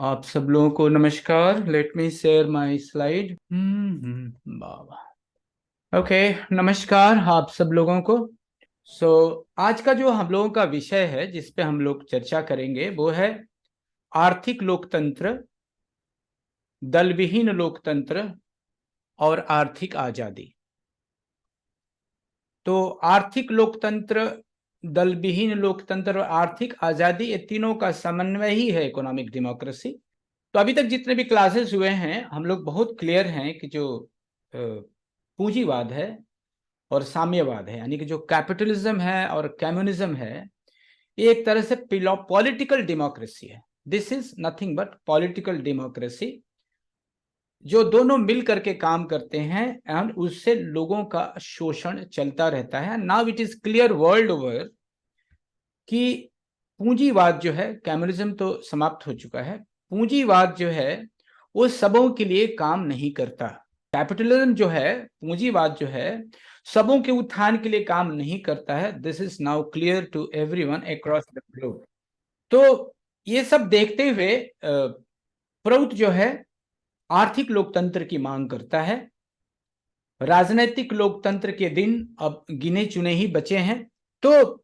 आप सब लोगों को नमस्कार। Let me share my slide. Baba. Okay, नमस्कार आप सब लोगों को। आज का जो हम लोगों का विषय है जिस पे हम लोग चर्चा करेंगे वो है आर्थिक लोकतंत्र, दलविहीन लोकतंत्र और आर्थिक आजादी। तो आर्थिक लोकतंत्र, दलविहीन लोकतंत्र और आर्थिक आजादी, ये तीनों का समन्वय ही है इकोनॉमिक डेमोक्रेसी। तो अभी तक जितने भी क्लासेस हुए हैं हम लोग बहुत क्लियर हैं कि जो पूंजीवाद है और साम्यवाद है, यानी कि जो कैपिटलिज्म है और कम्युनिज्म है, ये एक तरह से पॉलिटिकल डेमोक्रेसी है। This is nothing but political democracy, जो दोनों मिल करके काम करते हैं एंड उससे लोगों का शोषण चलता रहता है। Now it is clear world over कि पूंजीवाद जो है, कम्युनिज्म तो समाप्त हो चुका है, पूंजीवाद जो है वो सबों के लिए काम नहीं करता। कैपिटलिज्म जो है, पूंजीवाद जो है, सबों के उत्थान के लिए काम नहीं करता है। This is now clear to everyone across the globe. तो ये सब देखते हुए प्रोउत जो है आर्थिक लोकतंत्र की मांग करता है। राजनीतिक लोकतंत्र के दिन अब गिने चुने ही बचे हैं। तो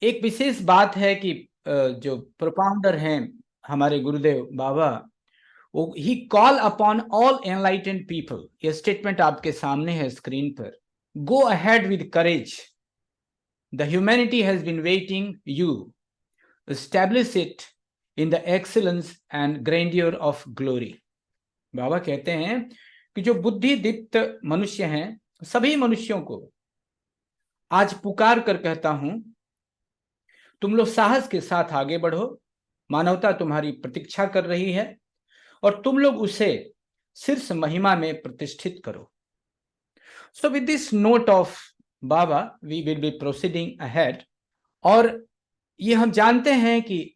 एक विशेष बात है कि जो प्रोपाउंडर हैं हमारे गुरुदेव बाबा, वो ही call upon all enlightened people. ये स्टेटमेंट आपके सामने है स्क्रीन पर। Go ahead with courage, the humanity has been waiting you, establish it in the excellence and grandeur of glory. Baba कहते हैं कि जो बुद्धि दीप्त मनुष्य हैं, सभी मनुष्यों को आज पुकार कर कहता हूं, तुम लोग साहस के साथ आगे बढ़ो। मानवता तुम्हारी प्रतीक्षा कर रही है और तुम लोग उसे शीर्ष महिमा में प्रतिष्ठित करो। So with this note of Baba we will be proceeding ahead. और ये हम जानते हैं कि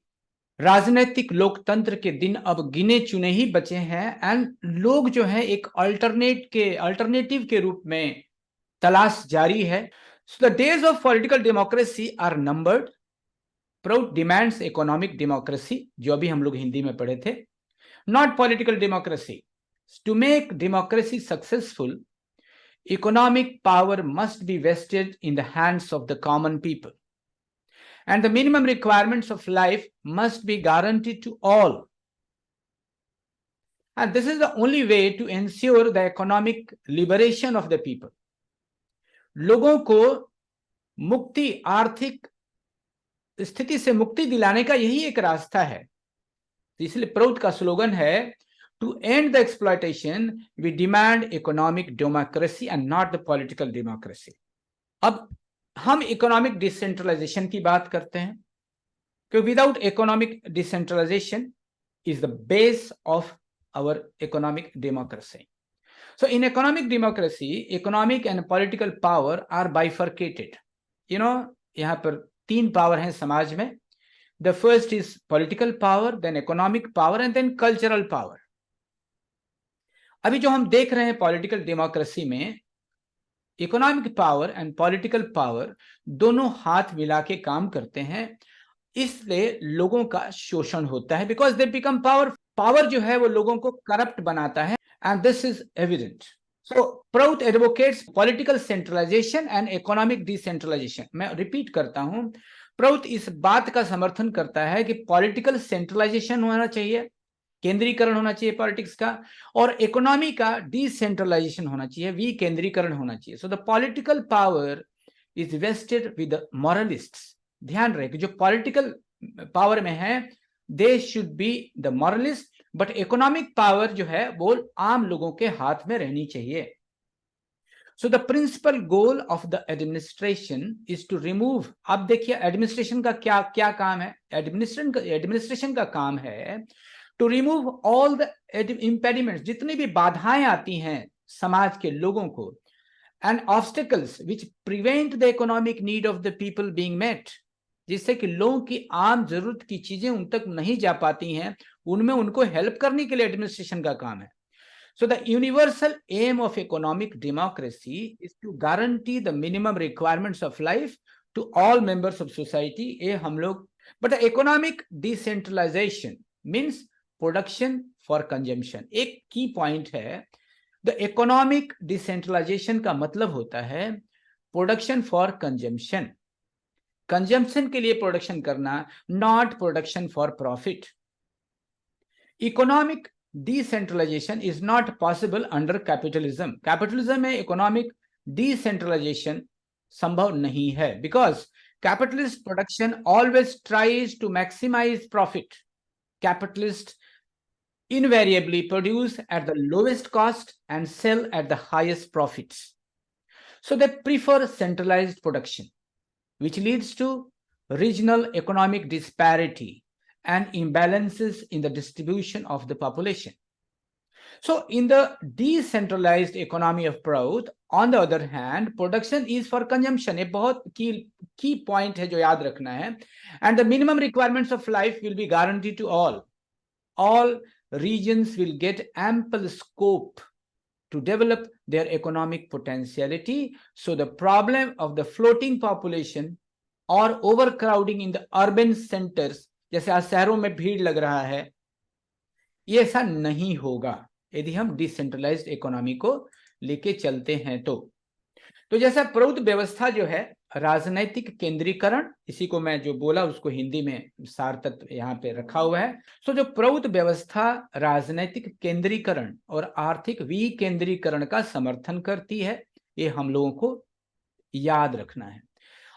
राजनीतिक लोकतंत्र के दिन अब गिने चुने ही बचे हैं एंड लोग जो है एक अल्टरनेटिव के रूप में तलाश जारी है। So the days of political democracy are numbered. PROUT demands economic democracy, जो अभी हम लोग हिंदी में पढ़े थे, not political democracy. To make democracy successful, economic power must be vested in the hands of the common people, and the minimum requirements of life must be guaranteed to all. And this is the only way to ensure the economic liberation of the people. लोगों को मुक्ति, आर्थिक स्थिति से मुक्ति दिलाने का यही एक रास्ता है। तो इसलिए प्रोउत का स्लोगन है, to end the exploitation we demand economic democracy and not the political democracy. अब हम इकोनॉमिक डिसेंट्रलाइजेशन की बात करते हैं, क्योंकि without economic decentralization is the base of our economic democracy. So in economic democracy, economic and political power are bifurcated. यहाँ पर तीन पावर हैं समाज में। The first is political power, then economic power and then cultural power. अभी जो हम देख रहे हैं पॉलिटिकल डेमोक्रेसी में, economic power and political power दोनों हाथ मिला के काम करते हैं, इसलिए लोगों का शोषण होता है। बिकॉज दे बिकम पावर जो है वो लोगों को करप्ट बनाता है and this is evident. So PROUT advocates political centralisation and economic decentralisation. मैं रिपीट करता हूं, प्रोउत इस बात का समर्थन करता है कि पॉलिटिकल सेंट्रलाइजेशन होना चाहिए, केंद्रीकरण होना चाहिए पॉलिटिक्स का, और इकोनॉमी का डिसेंट्रलाइजेशन होना चाहिए, विकेंद्रीकरण होना चाहिए। So the political power is vested with moralists. ध्यान रहे कि जो पॉलिटिकल पावर में है they should be the moralist, but economic power जो है वो आम लोगों के हाथ में रहनी चाहिए। So the principal goal of the administration is to remove. अब देखिए एडमिनिस्ट्रेशन का क्या क्या काम है। एडमिनिस्ट्रेशन का काम है to remove all the impediments, जितनी भी बाधाएं आती हैं समाज के लोगों को, and obstacles which prevent the economic need of the people being met, जिससे कि लोगों की आम जरूरत की चीजें उन तक नहीं जा पाती हैं, उनमें उनको हेल्प करने के लिए एडमिनिस्ट्रेशन का काम है। So the universal aim of economic democracy is to guarantee the minimum requirements of life to all members of society. ये हम लोग, but economic decentralization means production for consumption. एक की पॉइंट है, द इकोनॉमिक डिसेंट्रलाइजेशन का मतलब होता है production for consumption, consumption के लिए प्रोडक्शन करना, not production for profit. Economic decentralization is not possible under capitalism. Capitalism में इकोनॉमिक डिसेंट्रलाइजेशन संभव नहीं है, because capitalist production always tries to maximize profit. Capitalists invariably produce at the lowest cost and sell at the highest profits. So they prefer centralized production, which leads to regional economic disparity and imbalances in the distribution of the population. So in the decentralized economy of growth, on the other hand, production is for consumption. एक बहुत key point है जो याद रखना है. And the minimum requirements of life will be guaranteed to all. All regions will get ample scope to develop their economic potentiality. So the problem of the floating population or overcrowding in the urban centers, जैसे आज शहरों में भीड़ लग रहा है, ये ऐसा नहीं होगा यदि हम डिसेंट्रलाइज्ड इकोनॉमी को लेके चलते हैं। तो जैसा प्रौद्ध व्यवस्था जो है राजनैतिक केंद्रीकरण, इसी को मैं जो बोला उसको हिंदी में सार तत्व यहाँ पे रखा हुआ है। सो जो प्रौद्ध व्यवस्था राजनैतिक केंद्रीकरण और आर्थिक विकेंद्रीकरण का समर्थन करती है, ये हम लोगों को याद रखना है।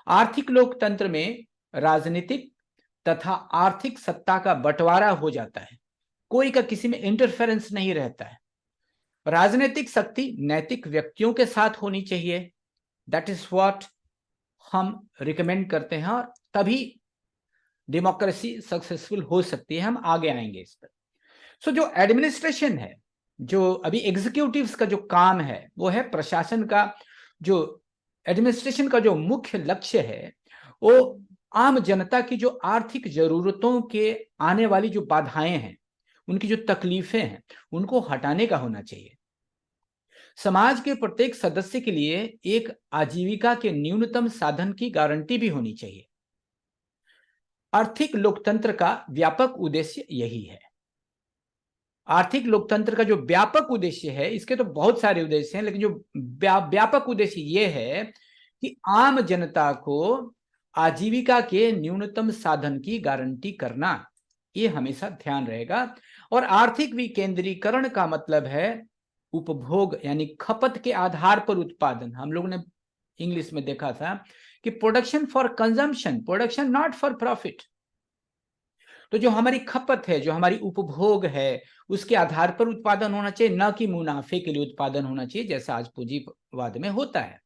आर्थिक लोकतंत्र में राजनीतिक तथा आर्थिक सत्ता का बंटवारा हो जाता है, कोई का किसी में इंटरफेरेंस नहीं रहता है। राजनीतिक शक्ति नैतिक व्यक्तियों के साथ होनी चाहिए, दैट इज व्हाट हम रिकमेंड करते हैं, और तभी डेमोक्रेसी सक्सेसफुल हो सकती है। हम आगे आएंगे इस पर। सो जो एडमिनिस्ट्रेशन है, जो अभी एग्जीक्यूटिव्स का जो काम है, वो है प्रशासन का। जो एडमिनिस्ट्रेशन का जो मुख्य लक्ष्य है वो आम जनता की जो आर्थिक जरूरतों के आने वाली जो बाधाएं हैं, उनकी जो तकलीफें हैं, उनको हटाने का होना चाहिए। समाज के प्रत्येक सदस्य के लिए एक आजीविका के न्यूनतम साधन की गारंटी भी होनी चाहिए। आर्थिक लोकतंत्र का व्यापक उद्देश्य यही है। आर्थिक लोकतंत्र का जो व्यापक उद्देश्य है, इसके तो बहुत सारे उद्देश्य हैं, लेकिन जो व्यापक उद्देश्य ये है कि आम जनता को आजीविका के न्यूनतम साधन की गारंटी करना, ये हमेशा ध्यान रहेगा। और आर्थिक विकेंद्रीकरण का मतलब है उपभोग यानी खपत के आधार पर उत्पादन। हम लोगों ने इंग्लिश में देखा था कि production for consumption, production not for profit. तो जो हमारी खपत है, जो हमारी उपभोग है, उसके आधार पर उत्पादन होना चाहिए, न कि मुनाफे के लिए उत्पादन होना चाहिए, जैसा आज पूंजीवाद में होता है।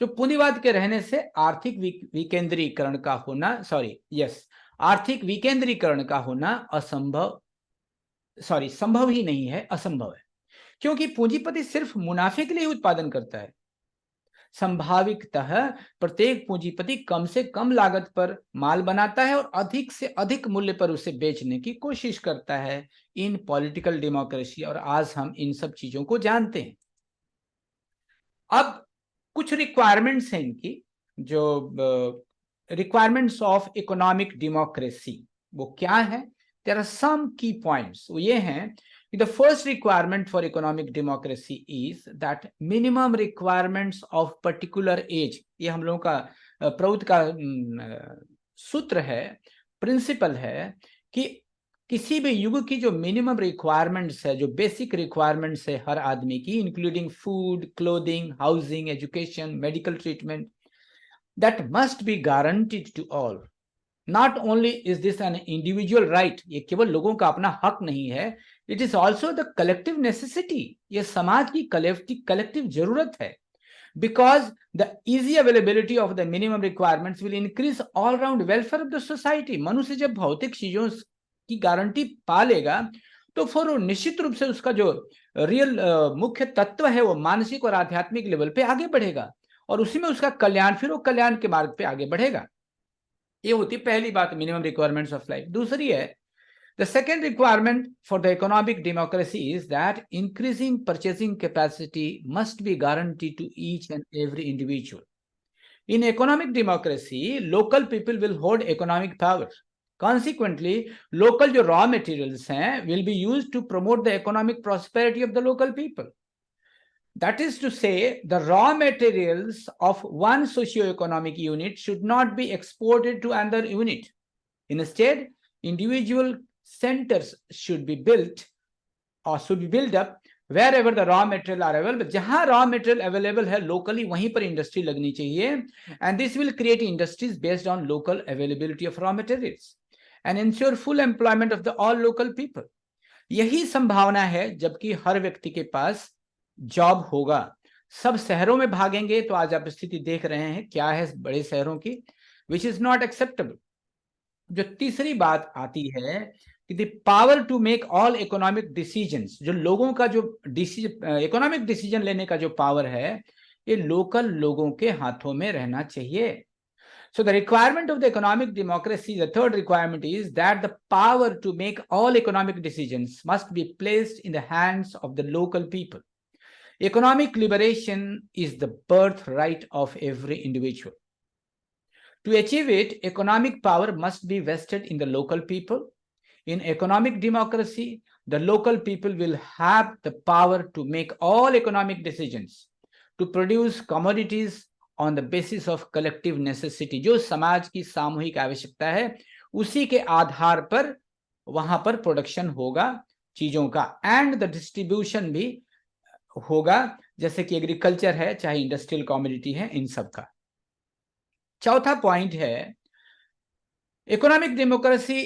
जो पूंजीवाद के रहने से आर्थिक विकेंद्रीकरण का होना आर्थिक विकेंद्रीकरण का होना संभव ही नहीं है, असंभव है, क्योंकि पूंजीपति सिर्फ मुनाफे के लिए उत्पादन करता है। संभावितः प्रत्येक पूंजीपति कम से कम लागत पर माल बनाता है और अधिक से अधिक मूल्य पर उसे बेचने की कोशिश करता है इन पॉलिटिकल डेमोक्रेसी, और आज हम इन सब चीजों को जानते हैं। अब कुछ रिक्वायरमेंट्स हैं इनकी, जो रिक्वायरमेंट्स ऑफ इकोनॉमिक डेमोक्रेसी, वो क्या है? देयर आर सम की पॉइंट्स। वो ये हैं, the first requirement for economic democracy is that minimum requirements of particular age, ये हम लोगों का प्रौद्ध का सूत्र है, प्रिंसिपल है कि किसी भी युग की जो मिनिमम रिक्वायरमेंट्स है, जो बेसिक रिक्वायरमेंट्स है हर आदमी की, including food, clothing, housing, education, medical treatment, that must be guaranteed to all. Not only is this an individual right, ये केवल लोगों का अपना हक नहीं है, it is also the collective necessity, ये समाज की collective जरूरत है, because the easy availability of the minimum requirements will increase all round welfare of the society. मनुष्य जब भौतिक चीजों की गारंटी पा लेगा तो फिर निश्चित रूप से उसका जो रियल मुख्य तत्व है वो मानसिक और आध्यात्मिक लेवल पे आगे बढ़ेगा, और उसी में उसका कल्याण, फिर वो कल्याण के मार्ग पे आगे बढ़ेगा। ये होती पहली बात, मिनिमम रिक्वायरमेंट्स ऑफ लाइफ। दूसरी है, the second requirement for the economic democracy is that increasing purchasing capacity must be guarantee to each and every individual. In economic democracy local people will hold economic power Consequently, local जो raw materials हैं will be used to promote the economic prosperity of the local people. That is to say, the raw materials of one socio-economic unit should not be exported to another unit. Instead, individual centers should be built or should be built up wherever the raw material are available. जहां raw material available है locally, वहीं पर industry लगनी चाहिए. And this will create industries based on local availability of raw materials and ensure full employment of the all local people. यही संभावना है जबकि हर व्यक्ति के पास जॉब होगा. सब शहरों में भागेंगे तो आज आप स्थिति देख रहे हैं क्या है बड़े शहरों की, विच इज नॉट एक्सेप्टेबल. जो तीसरी बात आती है कि the power to make all economic decisions, जो लोगों का जो इकोनॉमिक डिसीजन लेने का जो पावर है ये लोकल लोगों के हाथों में रहना चाहिए. So the requirement of the economic democracy, the third requirement is that the power to make all economic decisions must be placed in the hands of the local people. Economic liberation is the birthright of every individual. To achieve it, economic power must be vested in the local people. In economic democracy, the local people will have the power to make all economic decisions, to produce commodities on the basis of collective necessity. जो समाज की सामूहिक आवश्यकता है उसी के आधार पर वहां पर प्रोडक्शन होगा चीजों का, एंड द डिस्ट्रीब्यूशन भी होगा, जैसे कि एग्रीकल्चर है चाहे इंडस्ट्रियल कमोडिटी है, इन सब का. चौथा पॉइंट है इकोनॉमिक डेमोक्रेसी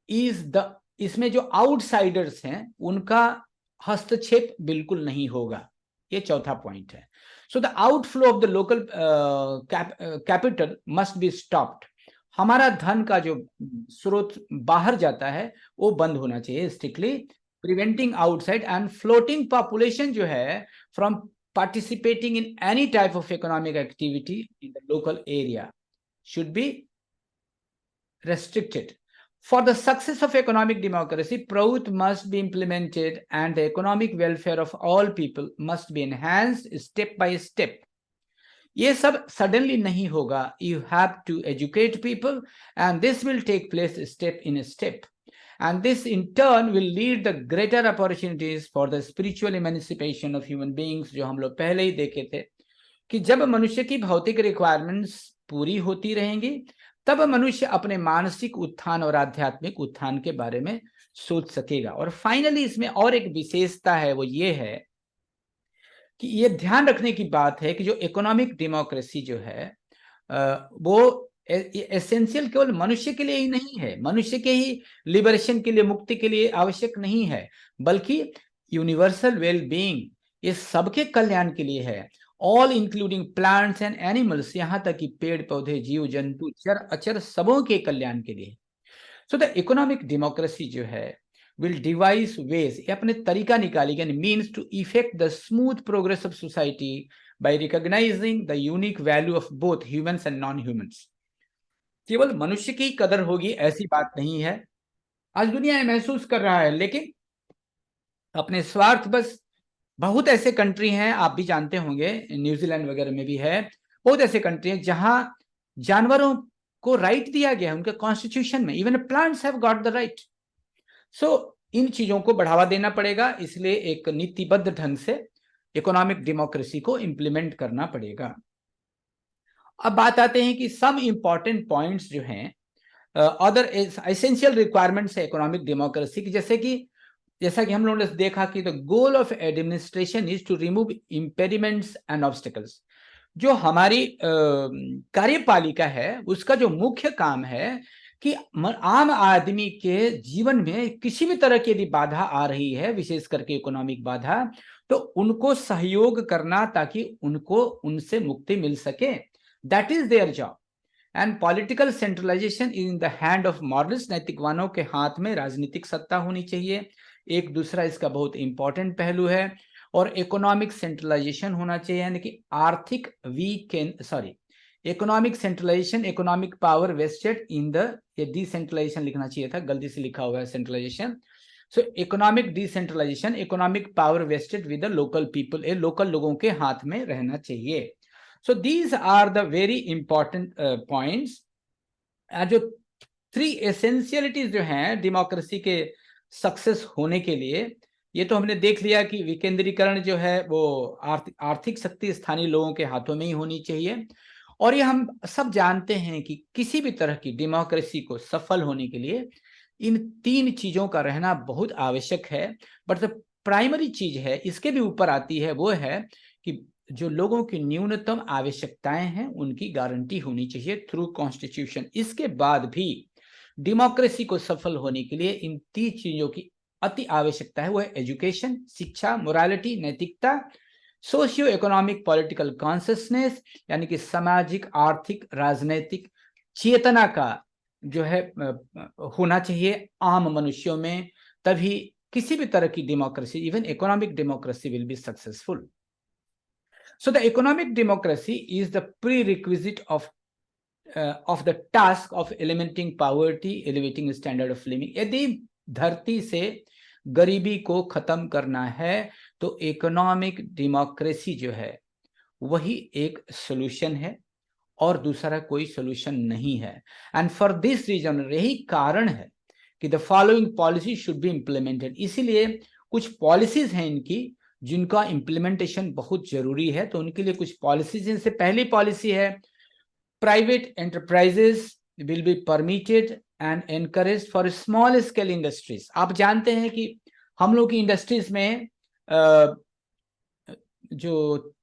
इज द, इसमें जो आउटसाइडर्स हैं उनका हस्तक्षेप बिल्कुल नहीं होगा. ये चौथा पॉइंट है. So the outflow of the local capital must be stopped. हमारा धन का जो स्रोत बाहर जाता है वो बंद होना चाहिए strictly, preventing outside and floating population जो है from participating in any type of economic activity in the local area should be restricted. For the success of economic democracy, growth must be implemented and the economic welfare of all people must be enhanced step by step. ये सब suddenly नहीं होगा. You have to educate people and this will take place step in step. And this in turn will lead the greater opportunities for the spiritual emancipation of human beings, जो हम लोग पहले ही देखे थे कि जब मनुष्य की भौतिक रिक्वायरमेंट्स पूरी होती रहेंगी तब मनुष्य अपने मानसिक उत्थान और आध्यात्मिक उत्थान के बारे में सोच सकेगा. और फाइनली इसमें और एक विशेषता है, वो ये है कि ये ध्यान रखने की बात है कि जो इकोनॉमिक डेमोक्रेसी जो है वो एसेंशियल केवल मनुष्य के लिए ही नहीं है, मनुष्य के ही लिबरेशन के लिए, मुक्ति के लिए आवश्यक नहीं है, बल्कि यूनिवर्सल वेल बीइंग, ये सबके कल्याण के लिए है. All including plants and animals, यहां तक कि पेड़ पौधे, जीव जंतु, चर अचर, सबों के कल्याण के लिए. सो द इकोनॉमिक डेमोक्रेसी जो है विल डिवाइस वेज, ये अपने तरीका निकालेगा, means to effect the smooth progress of society by recognizing the unique value of both humans and non humans. केवल मनुष्य की कदर होगी ऐसी बात नहीं है. आज दुनिया महसूस कर रहा है, लेकिन अपने स्वार्थ बस बहुत ऐसे कंट्री हैं, आप भी जानते होंगे, न्यूजीलैंड वगैरह में भी है, बहुत ऐसे कंट्री हैं जहां जानवरों को राइट दिया गया है उनके कॉन्स्टिट्यूशन में. Even plants have got the right. So इन चीजों को बढ़ावा देना पड़ेगा, इसलिए एक नीतिबद्ध ढंग से इकोनॉमिक डेमोक्रेसी को इंप्लीमेंट करना पड़ेगा. अब बात आते हैं कि सम इंपॉर्टेंट पॉइंट्स जो हैं अदर एसेंशियल रिक्वायरमेंट्स है इकोनॉमिक डेमोक्रेसी की, जैसा कि हम लोगों ने देखा कि the goal of administration is to remove impediments and obstacles. जो हमारी कार्यपालिका है उसका जो मुख्य काम है कि आम आदमी के जीवन में किसी भी तरह की यदि बाधा आ रही है, विशेष करके इकोनॉमिक बाधा, तो उनको सहयोग करना ताकि उनको उनसे मुक्ति मिल सके. That is their job. And political centralisation is in the hand of morals, नैतिकवानों के हाथ में राजनीतिक सत्ता होनी चाहिए. एक दूसरा इसका बहुत इंपॉर्टेंट पहलू है. और इकोनॉमिक सेंट्रलाइजेशन होना चाहिए, यानी कि आर्थिक economic centralization, economic power vested in the, ये डिसेंट्रलाइजेशन लिखना चाहिए था, गलती से लिखा हुआ है centralization. So economic decentralization, economic power vested with the local people, ये लोकल लोगों के हाथ में रहना चाहिए. So these are the very important points. जो 3 एसेंशियलिटीज जो हैं डेमोक्रेसी के सक्सेस होने के लिए, ये तो हमने देख लिया कि विकेंद्रीकरण जो है वो आर्थिक शक्ति स्थानीय लोगों के हाथों में ही होनी चाहिए। और ये हम सब जानते हैं कि किसी भी तरह की डेमोक्रेसी को सफल होने के लिए इन 3 चीजों का रहना बहुत आवश्यक है। बट द प्राइमरी चीज है, इसके भी ऊपर आती है, वो है कि जो लोगों की न्यूनतम आवश्यकताएं हैं उनकी गारंटी होनी चाहिए थ्रू कॉन्स्टिट्यूशन। इसके बाद भी डेमोक्रेसी को सफल होने के लिए इन 3 चीजों की अति आवश्यकता है। वो है एजुकेशन, शिक्षा, मोरालिटी, नैतिकता, सोशियो इकोनॉमिक पॉलिटिकल कॉन्शियसनेस, यानी कि सामाजिक, आर्थिक, राजनैतिक चेतना का जो है होना चाहिए आम मनुष्यों में। तभी किसी भी तरह की democracy, even economic democracy, will be successful. So the economic democracy is the prerequisite of the task of eliminating poverty, elevating standard of living. यदि धरती से गरीबी को खत्म करना है तो इकोनॉमिक डेमोक्रेसी जो है वही एक सोल्यूशन है और दूसरा कोई सोल्यूशन नहीं है। एंड फॉर दिस रीजन, यही कारण है कि the following policy should be implemented. इसीलिए कुछ पॉलिसीज हैं इनकी जिनका इम्प्लीमेंटेशन बहुत जरूरी है। तो उनके लिए कुछ पॉलिसीज, इनसे पहली पॉलिसी है private enterprises will be permitted and encourage for small scale industries. आप जानते हैं कि हम लोग की इंडस्ट्रीज में जो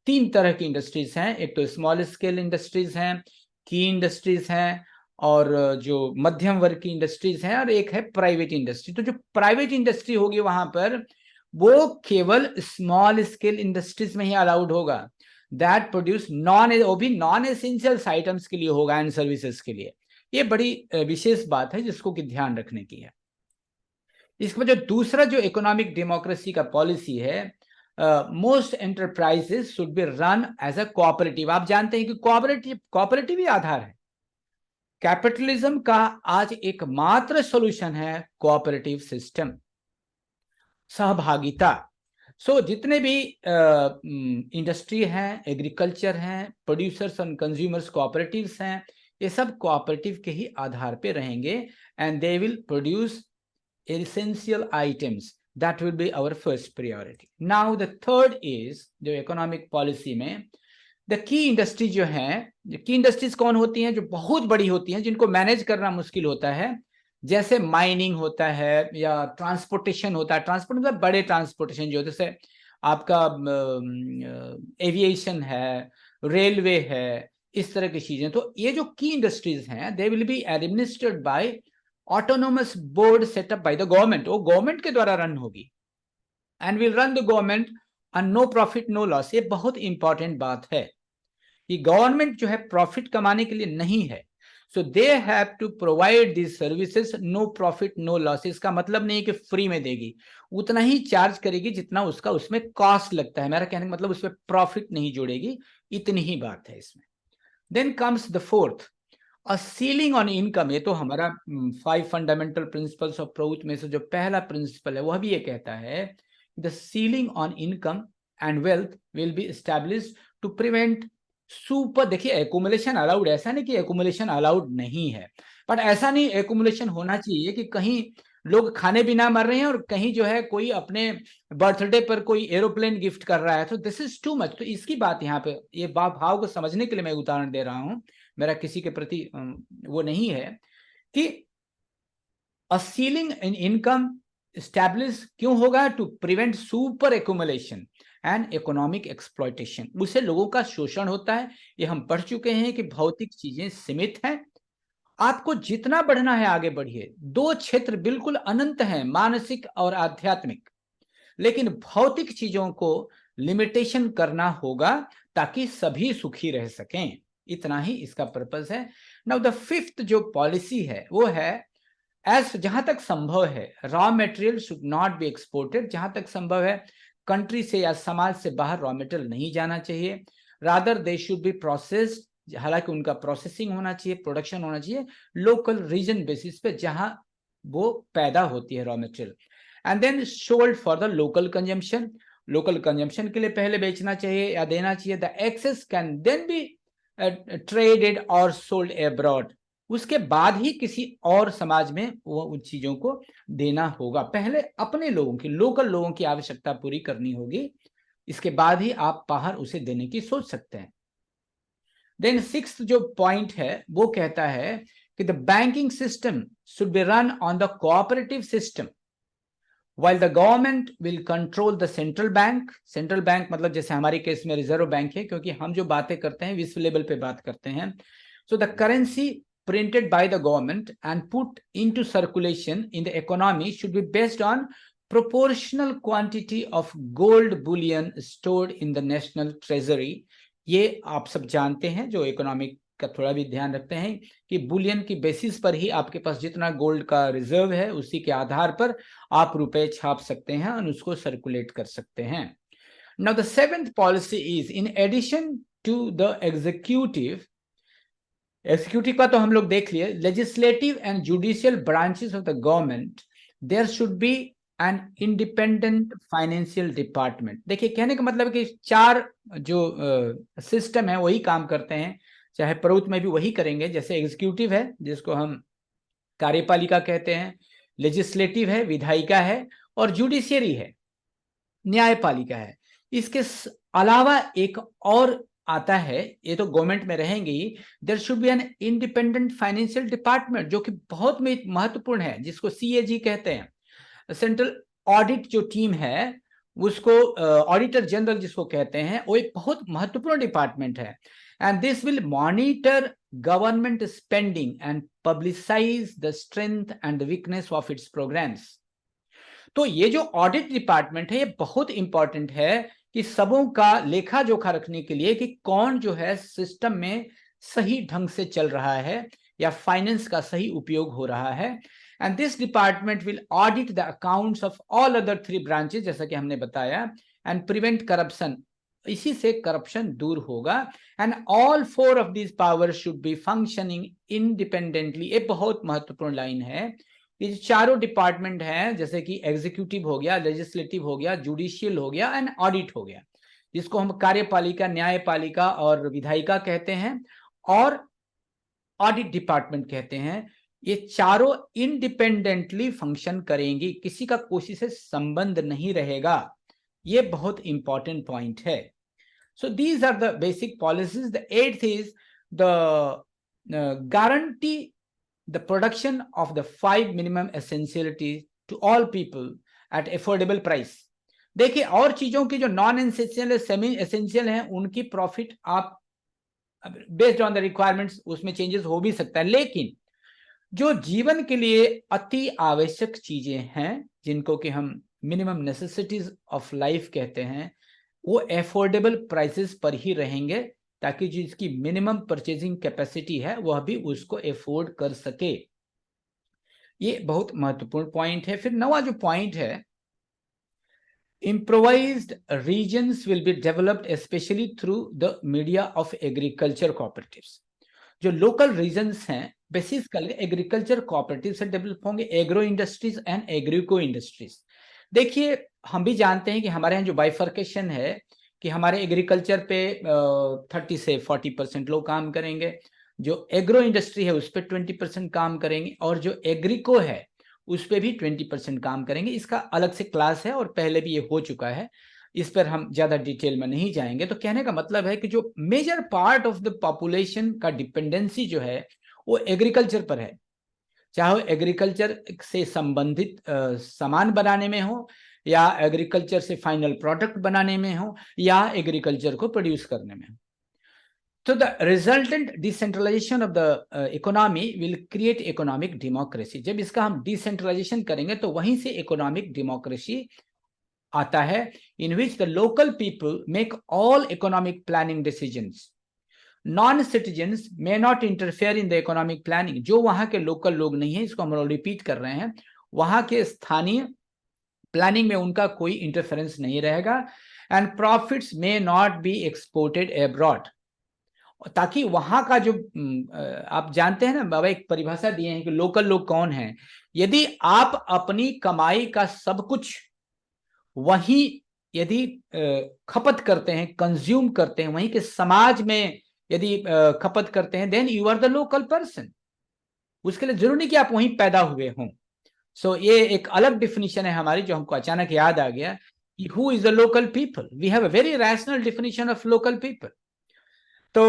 3 तरह की इंडस्ट्रीज हैं, एक तो स्मॉल स्केल इंडस्ट्रीज हैं, की इंडस्ट्रीज हैं, और जो मध्यम वर्ग की इंडस्ट्रीज हैं, और एक है प्राइवेट इंडस्ट्री। तो जो प्राइवेट इंडस्ट्री होगी वहां पर वो केवल स्मॉल स्केल इंडस्ट्रीज में ही अलाउड होगा, दैट प्रोड्यूस वो भी नॉन एसेंशियल्स आइटम्स के लिए होगा एंड सर्विसेज के लिए। ये बड़ी विशेष बात है जिसको कि ध्यान रखने की है। इसके बाद जो दूसरा जो इकोनॉमिक डेमोक्रेसी का पॉलिसी है, most enterprises should be run as a cooperative. आप जानते हैं कि कोऑपरेटिव ही आधार है। कैपिटलिज्म का आज एकमात्र सॉल्यूशन है कोऑपरेटिव सिस्टम, सहभागिता। सो जितने भी इंडस्ट्री हैं, एग्रीकल्चर हैं, प्रोड्यूसर्स एंड कंज्यूमर्स कोऑपरेटिव्स हैं, ये सब कोऑपरेटिव के ही आधार पे रहेंगे and they will produce essential items. That will be our first priority. Now the third is जो इकोनॉमिक पॉलिसी में द की इंडस्ट्री जो है, की इंडस्ट्रीज कौन होती हैं? जो बहुत बड़ी होती हैं, जिनको मैनेज करना मुश्किल होता है, जैसे माइनिंग होता है या ट्रांसपोर्टेशन होता है। ट्रांसपोर्ट मतलब बड़े ट्रांसपोर्टेशन जो, जैसे आपका एविएशन है, रेलवे है, इस तरह की चीजें। तो ये जो की इंडस्ट्रीज हैं, they will be administered by autonomous board setup by the government. वो गवर्नमेंट के द्वारा रन होगी and will run the government on no profit no loss. ये बहुत इंपॉर्टेंट बात है कि गवर्नमेंट जो है प्रॉफिट कमाने के लिए नहीं है। So they have to provide this services no profit no loss. इसका मतलब नहीं है कि फ्री में देगी, उतना ही चार्ज करेगी जितना उसका उसमें कॉस्ट लगता है। मेरा कहने का मतलब उसमें प्रॉफिट नहीं जोड़ेगी, इतनी ही बात है इसमें। Then comes the fourth, a ceiling on income. ये तो हमारा 5 फंडामेंटल प्रिंसिपल्स ऑफ प्रभुत्व में से जो पहला प्रिंसिपल है वह भी ये कहता है, the ceiling on income and wealth will be established to prevent super. देखिए एकुमुलेशन अलाउड, ऐसा नहीं कि एकुमुलेशन अलाउड नहीं है, बट ऐसा नहीं एकुमुलेशन होना चाहिए कि कहीं लोग खाने बिना मर रहे हैं और कहीं जो है कोई अपने बर्थडे पर कोई एरोप्लेन गिफ्ट कर रहा है। तो दिस इज टू मच। तो इसकी बात यहाँ पे, ये भाव को समझने के लिए मैं उदाहरण दे रहा हूं, मेरा किसी के प्रति वो नहीं है कि a ceiling in income establish क्यों होगा? To prevent super accumulation and economic exploitation. उससे लोगों का शोषण होता है। ये हम पढ़ चुके हैं कि भौतिक चीजें सीमित हैं, आपको जितना बढ़ना है आगे बढ़िए। 2 क्षेत्र बिल्कुल अनंत हैं, मानसिक और आध्यात्मिक, लेकिन भौतिक चीजों को लिमिटेशन करना होगा ताकि सभी सुखी रह सकें। इतना ही इसका पर्पस है। नाउ द फिफ्थ जो पॉलिसी है वो है, एज जहां तक संभव है raw material should not be exported. जहां तक संभव है कंट्री से या समाज से बाहर रॉ मटेरियल नहीं जाना चाहिए। Rather they should be processed, हालांकि उनका प्रोसेसिंग होना चाहिए, प्रोडक्शन होना चाहिए लोकल रीजन बेसिस पे जहां वो पैदा होती है raw material, and then sold for the local consumption. Local consumption के लिए पहले बेचना चाहिए या देना चाहिए। The excess can then be traded और सोल्ड अब्रॉड। उसके बाद ही किसी और समाज में वो उन चीजों को देना होगा। पहले अपने लोगों की, लोकल लोगों की आवश्यकता पूरी करनी होगी, इसके बाद ही आप बाहर उसे देने की सोच सकते हैं। देन सिक्स्थ जो पॉइंट है वो कहता है कि the banking system should be run on the cooperative system while the government will control the central bank। Central bank मतलब जैसे हमारे केस में रिजर्व बैंक है, क्योंकि हम जो बातें करते हैं विश्व लेवल पे बात करते हैं। So the currency printed by the government and put into circulation in the economy should be based on proportional quantity of gold bullion stored in the national treasury। ये आप सब जानते हैं जो इकोनॉमिक का थोड़ा भी ध्यान रखते हैं कि बुलियन की बेसिस पर ही आपके पास जितना गोल्ड का रिजर्व है उसी के आधार पर आप रुपए छाप सकते हैं और उसको सर्कुलेट कर सकते हैं। Now the seventh policy is in addition to the executive का तो हम लोग देख लिए, legislative and judicial branches of the government there should be an independent financial department. देखिए कहने का मतलब है कि चार जो सिस्टम है वही काम करते हैं, चाहे प्रभुत्व में भी वही करेंगे। जैसे एग्जीक्यूटिव है जिसको हम कार्यपालिका कहते हैं, लेजिस्लेटिव है विधायिका है, और जुडिशियरी है न्यायपालिका है। इसके अलावा एक और आता है, ये तो गवर्नमेंट में रहेंगे ही, there should be an independent financial department जो कि बहुत महत्वपूर्ण है, जिसको सीएजी कहते हैं। सेंट्रल ऑडिट जो टीम है उसको ऑडिटर जनरल जिसको कहते हैं, वो एक बहुत महत्वपूर्ण डिपार्टमेंट है। And this will monitor government spending and publicize the strength and weakness of its programs. तो ये जो ऑडिट डिपार्टमेंट है ये बहुत इंपॉर्टेंट है कि सबों का लेखा जोखा रखने के लिए कि कौन जो है सिस्टम में सही ढंग से चल रहा है या फाइनेंस का सही उपयोग हो रहा है। And this department will audit the accounts of all other 3 branches, जैसा कि हमने बताया, एंड प्रिवेंट करप्शन, इसी से करप्शन दूर होगा। And all 4 of these powers should be functioning independently. ये बहुत महत्वपूर्ण लाइन है। ये चारों डिपार्टमेंट हैं, जैसे कि एग्जीक्यूटिव हो गया, लेजिस्लेटिव हो गया, जुडिशियल हो गया एंड ऑडिट हो गया, जिसको हम कार्यपालिका, न्यायपालिका और विधायिका कहते हैं, और ऑडिट डिपार्टमेंट कहते हैं। ये चारों इंडिपेंडेंटली फंक्शन करेंगी, किसी का किसी से संबंध नहीं रहेगा। ये बहुत इंपॉर्टेंट पॉइंट है। So these are the basic policies. The eighth is the guarantee the production of the 5 minimum essentialities to all people at affordable price। देखिए और चीजों की जो नॉन एसेंशियल है, सेमी एसेंशियल है, उनकी प्रॉफिट आप बेस्ड ऑन द रिक्वायरमेंट्स उसमें चेंजेस हो भी सकता है, लेकिन जो जीवन के लिए अति आवश्यक चीजें हैं जिनको कि हम मिनिमम नेसेसिटीज ऑफ लाइफ कहते हैं, वो एफोर्डेबल प्राइसेस पर ही रहेंगे, ताकि जिसकी मिनिमम परचेजिंग कैपेसिटी है वह भी उसको एफोर्ड कर सके। ये बहुत महत्वपूर्ण पॉइंट है। फिर 9वां जो पॉइंट है, improvised regions will be developed specially through the media of agriculture cooperatives. जो लोकल रीजन्स हैं बेसिकली एग्रीकल्चर कोऑपरेटिव से डेवलप होंगे, agro industries and agrico industries. देखिए हम भी जानते हैं कि हमारे यहाँ जो बाइफर्केशन है कि हमारे एग्रीकल्चर पे 30 से 40% लोग काम करेंगे, जो एग्रो इंडस्ट्री है उस पर 20% काम करेंगे, और जो एग्रीको है उस पर भी 20% काम करेंगे। इसका अलग से क्लास है और पहले भी ये हो चुका है, इस पर हम ज्यादा डिटेल में नहीं जाएंगे। तो कहने का मतलब है कि जो major part of the population का डिपेंडेंसी जो है वो एग्रीकल्चर पर है, चाहे वो एग्रीकल्चर से संबंधित सामान बनाने में हो, या एग्रीकल्चर से फाइनल प्रोडक्ट बनाने में हो, या एग्रीकल्चर को प्रोड्यूस करने में हो। तो the resultant decentralization of the economy will create economic democracy. जब इसका हम डिसेंट्रलाइजेशन करेंगे तो वहीं से इकोनॉमिक डेमोक्रेसी आता है, in which the local people make all economic planning decisions. Non citizens may not interfere in the economic planning. जो वहां के लोकल लोग नहीं है, इसको हम लोग रिपीट कर रहे हैं, वहां के स्थानीय प्लानिंग में उनका कोई इंटरफेरेंस नहीं रहेगा। And profits may not be exported abroad, ताकि वहां का जो आप जानते हैं ना, बाबा एक परिभाषा दिए हैं कि लोकल लोग कौन हैं। यदि आप अपनी कमाई का सब कुछ वहीं यदि खपत करते हैं, कंज्यूम करते हैं, वहीं के समाज में यदि खपत करते हैं, then you are the local person. उसके लिए जरूरी नहीं कि आप वहीं पैदा हुए हों। सो ये एक अलग डिफिनीशन है हमारी, जो हमको अचानक याद आ गया कि who is the local people. We have a very rational definition of local people. तो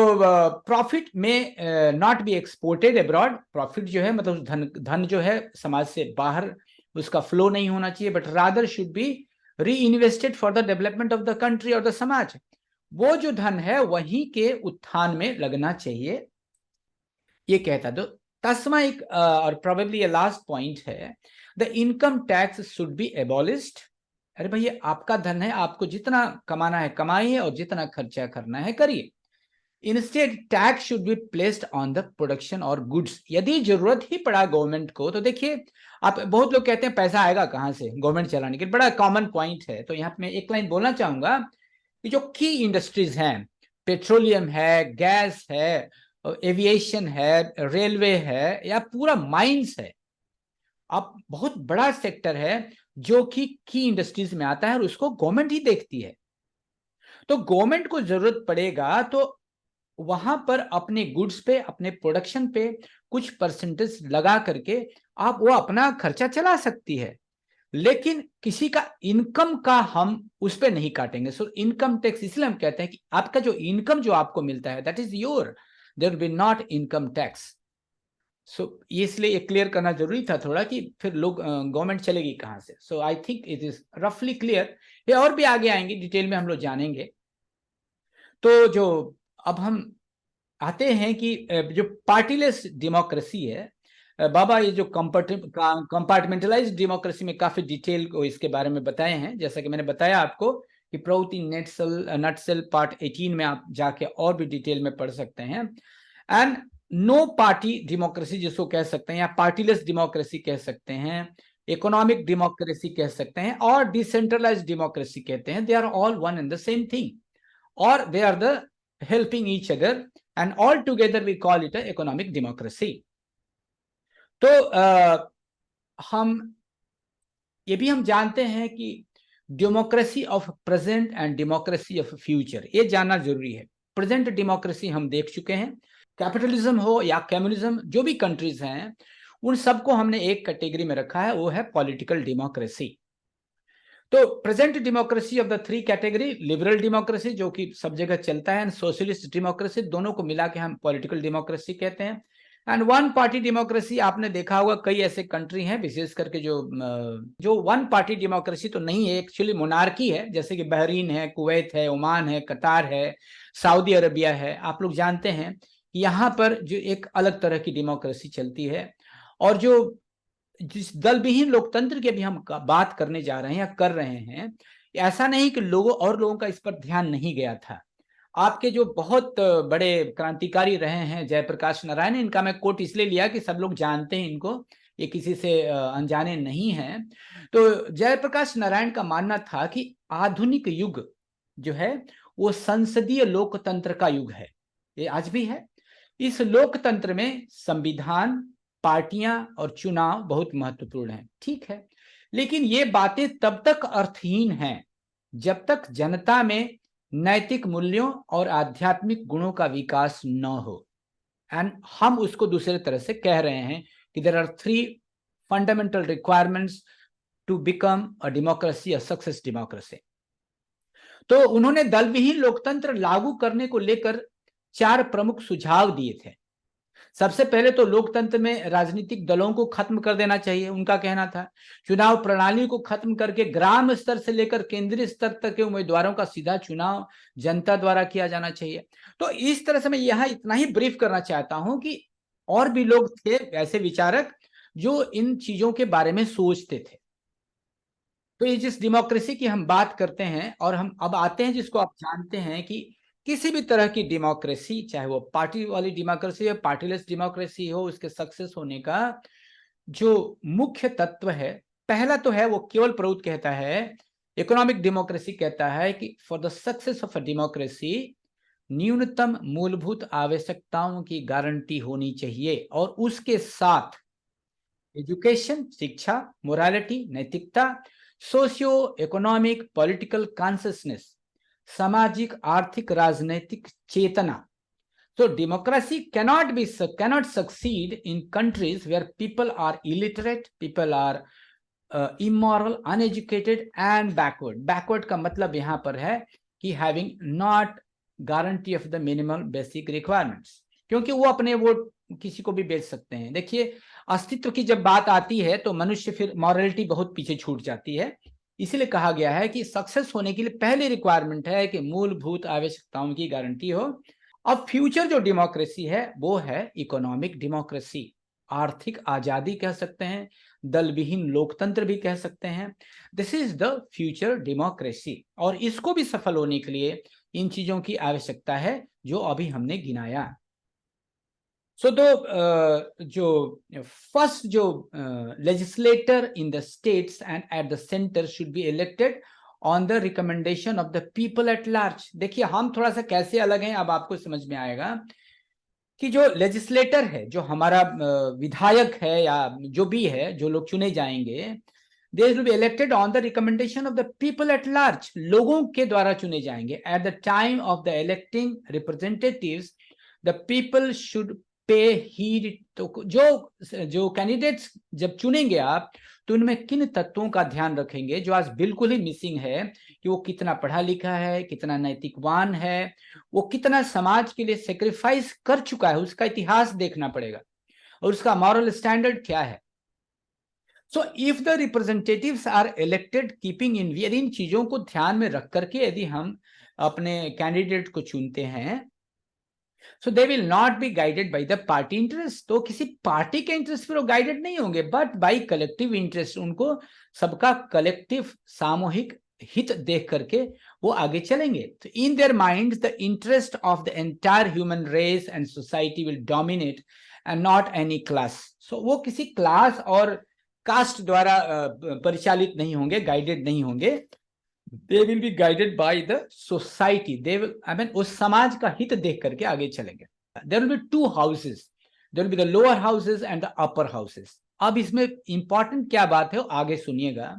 प्रॉफिट में not be exported abroad. Profit जो है मतलब धन, धन जो है समाज से बाहर उसका फ्लो नहीं होना चाहिए, बट रादर शुड बी री invested for the development of the country और द समाज। वो जो धन है वहीं के उत्थान में लगना चाहिए, ये कहता। तो तस्मा एक और प्रोबेबली ये लास्ट पॉइंट है, the income tax should be abolished. अरे भैया आपका धन है, आपको जितना कमाना है कमाइए और जितना खर्चा करना है करिए। Instead tax should be placed on the production और गुड्स। यदि जरूरत ही पड़ा गवर्नमेंट को, तो देखिए आप, बहुत लोग कहते हैं पैसा आएगा कहां से गवर्नमेंट चलाने के, बड़ा कॉमन पॉइंट है। तो यहाँ पे मैं एक लाइन बोलना चाहूंगा कि जो की इंडस्ट्रीज हैं, पेट्रोलियम है, गैस है, एविएशन है, रेलवे है, या पूरा माइंस है, अब बहुत बड़ा सेक्टर है जो कि की इंडस्ट्रीज में आता है और उसको गवर्नमेंट ही देखती है। तो गवर्नमेंट को जरूरत पड़ेगा तो वहां पर अपने गुड्स पे, अपने प्रोडक्शन पे कुछ परसेंटेज लगा करके आप वो अपना खर्चा चला सकती है, लेकिन किसी का इनकम का हम उस पे नहीं काटेंगे। सो इनकम टैक्स इसलिए हम कहते हैं कि आपका जो इनकम जो आपको मिलता है that is your, there will be not income tax. So इसलिए ये क्लियर करना जरूरी था थोड़ा, कि फिर लोग गवर्नमेंट चलेगी कहां से। सो आई थिंक इट इज रफली क्लियर। ये और भी आगे आएंगे, डिटेल में हम लोग जानेंगे। तो जो अब हम आते हैं कि जो पार्टीलेस डेमोक्रेसी है, बाबा ये जो कंपार्टमेंटलाइज्ड डेमोक्रेसी में काफी डिटेल को इसके बारे में बताए हैं। जैसा कि मैंने बताया आपको कि प्रवृत्ति नटसेल पार्ट 18 में आप जाके और भी डिटेल में पढ़ सकते हैं। एंड नो पार्टी डेमोक्रेसी जिसको कह सकते हैं, या पार्टीलेस डेमोक्रेसी कह सकते हैं, इकोनॉमिक डेमोक्रेसी कह सकते हैं, और डिसेंट्रलाइज्ड डेमोक्रेसी कहते हैं। They are all one and the same thing, और they are the helping each other, and all together we call it a economic democracy. तो हम ये भी हम जानते हैं कि democracy of present and democracy of future, ये जानना जरूरी है। प्रेजेंट डेमोक्रेसी हम देख चुके हैं, कैपिटलिज्म हो या कम्युनिज्म, जो भी कंट्रीज हैं उन सबको हमने एक कैटेगरी में रखा है, वो है पॉलिटिकल डेमोक्रेसी। तो present democracy of the three category, liberal democracy जो कि सब जगह चलता है, एंड सोशलिस्ट डेमोक्रेसी, दोनों को मिला के हम पॉलिटिकल डेमोक्रेसी कहते हैं। एंड वन पार्टी डेमोक्रेसी, आपने देखा होगा कई ऐसे कंट्री हैं विशेष करके जो वन पार्टी डेमोक्रेसी तो नहीं है, एक्चुअली मोनार्की है, जैसे कि बहरीन है, कुवैत है, ओमान है, कतार है, सऊदी अरबिया है। आप लोग जानते हैं यहाँ पर जो एक अलग तरह की डेमोक्रेसी चलती है। और जो जिस दल विहीन लोकतंत्र की अभी हम बात करने जा रहे हैं या कर रहे हैं, ऐसा नहीं कि लोगों का इस पर ध्यान नहीं गया था। आपके जो बहुत बड़े क्रांतिकारी रहे हैं जयप्रकाश नारायण, इनका मैं कोट इसलिए लिया कि सब लोग जानते हैं इनको, ये किसी से अनजाने नहीं हैं। तो जयप्रकाश नारायण का मानना था कि आधुनिक युग जो है वो संसदीय लोकतंत्र का युग है, ये आज भी है। इस लोकतंत्र में संविधान, पार्टियां और चुनाव बहुत महत्वपूर्ण हैं, ठीक है, लेकिन ये बातें तब तक अर्थहीन हैं जब तक जनता में नैतिक मूल्यों और आध्यात्मिक गुणों का विकास न हो। एंड हम उसको दूसरे तरह से कह रहे हैं कि there are three fundamental requirements to become a democracy, a success democracy. तो उन्होंने दल विहीन लोकतंत्र लागू करने को लेकर 4 प्रमुख सुझाव दिए थे। सबसे पहले तो लोकतंत्र में राजनीतिक दलों को खत्म कर देना चाहिए, उनका कहना था। चुनाव प्रणाली को खत्म करके ग्राम स्तर से लेकर केंद्रीय स्तर तक के उम्मीदवारों का सीधा चुनाव जनता द्वारा किया जाना चाहिए। तो इस तरह से मैं यहाँ इतना ही ब्रीफ करना चाहता हूं कि और भी लोग थे ऐसे विचारक जो इन चीजों के बारे में सोचते थे। तो ये जिस डेमोक्रेसी की हम बात करते हैं, और हम अब आते हैं जिसको आप जानते हैं कि किसी भी तरह की डेमोक्रेसी, चाहे वो पार्टी वाली डेमोक्रेसी हो, पार्टीलेस डेमोक्रेसी हो, उसके सक्सेस होने का जो मुख्य तत्व है, पहला तो है वो केवल प्रभुत्व कहता है, इकोनॉमिक डेमोक्रेसी कहता है कि for the success of a democracy न्यूनतम मूलभूत आवश्यकताओं की गारंटी होनी चाहिए, और उसके साथ एजुकेशन, शिक्षा, मोरालिटी, नैतिकता, सोशियो इकोनॉमिक पॉलिटिकल कॉन्शियसनेस, सामाजिक, आर्थिक, राजनैतिक चेतना, So democracy cannot succeed in countries where people are illiterate, people are immoral, uneducated and backward. Backward का मतलब यहाँ पर है कि having not guarantee of the minimal basic requirements, क्योंकि वो अपने वोट किसी को भी बेच सकते हैं। देखिए, अस्तित्व की जब बात आती है तो मनुष्य फिर मॉरलिटी बहुत पीछे छूट जाती है। इसलिए कहा गया है कि सक्सेस होने के लिए पहली रिक्वायरमेंट है कि मूलभूत आवश्यकताओं की गारंटी हो। अब फ्यूचर जो डेमोक्रेसी है वो है इकोनॉमिक डेमोक्रेसी, आर्थिक आजादी कह सकते हैं, दल विहीन लोकतंत्र भी कह सकते हैं। This is the future democracy, और इसको भी सफल होने के लिए इन चीजों की आवश्यकता है जो अभी हमने गिनाया। सो जो फर्स्ट जो legislator in the states and at the centre should be elected on the recommendation of the people at large. देखिए, हम थोड़ा सा कैसे अलग हैं अब आपको समझ में आएगा कि जो लेजिस्लेटर है, जो हमारा विधायक है या जो भी है, जो लोग चुने जाएंगे, they will be elected on the recommendation of the people at large, लोगों के द्वारा चुने जाएंगे। at the time of the electing representatives the people should pay heed। तो जो कैंडिडेट्स जब चुनेंगे आप, तो उनमें किन तत्वों का ध्यान रखेंगे जो आज बिल्कुल ही मिसिंग है, कि वो कितना पढ़ा लिखा है, कितना नैतिकवान है, वो कितना समाज के लिए सेक्रीफाइस कर चुका है, उसका इतिहास देखना पड़ेगा, और उसका मॉरल स्टैंडर्ड क्या है। So if the representatives are elected keeping in view, इन चीजों को ध्यान में रख करके यदि हम अपने कैंडिडेट को चुनते हैं, so they will not be guided by the party interest, तो किसी पार्टी के इंटरेस्ट पर वो गाइडेड नहीं होंगे, बट बाय कलेक्टिव इंटरेस्ट, उनको सबका कलेक्टिव सामूहिक हित देख करके वो आगे चलेंगे। तो in their mind the interest of the entire human race and society will dominate and not any class. So वो किसी क्लास और कास्ट द्वारा परिचालित नहीं होंगे, गाइडेड नहीं होंगे। They will be guided by the society, they will उस समाज का हित देख करके आगे चलेंगे। There will be two houses, there will be the lower houses and the upper houses. अब इसमें इंपॉर्टेंट क्या बात है वो आगे सुनिएगा।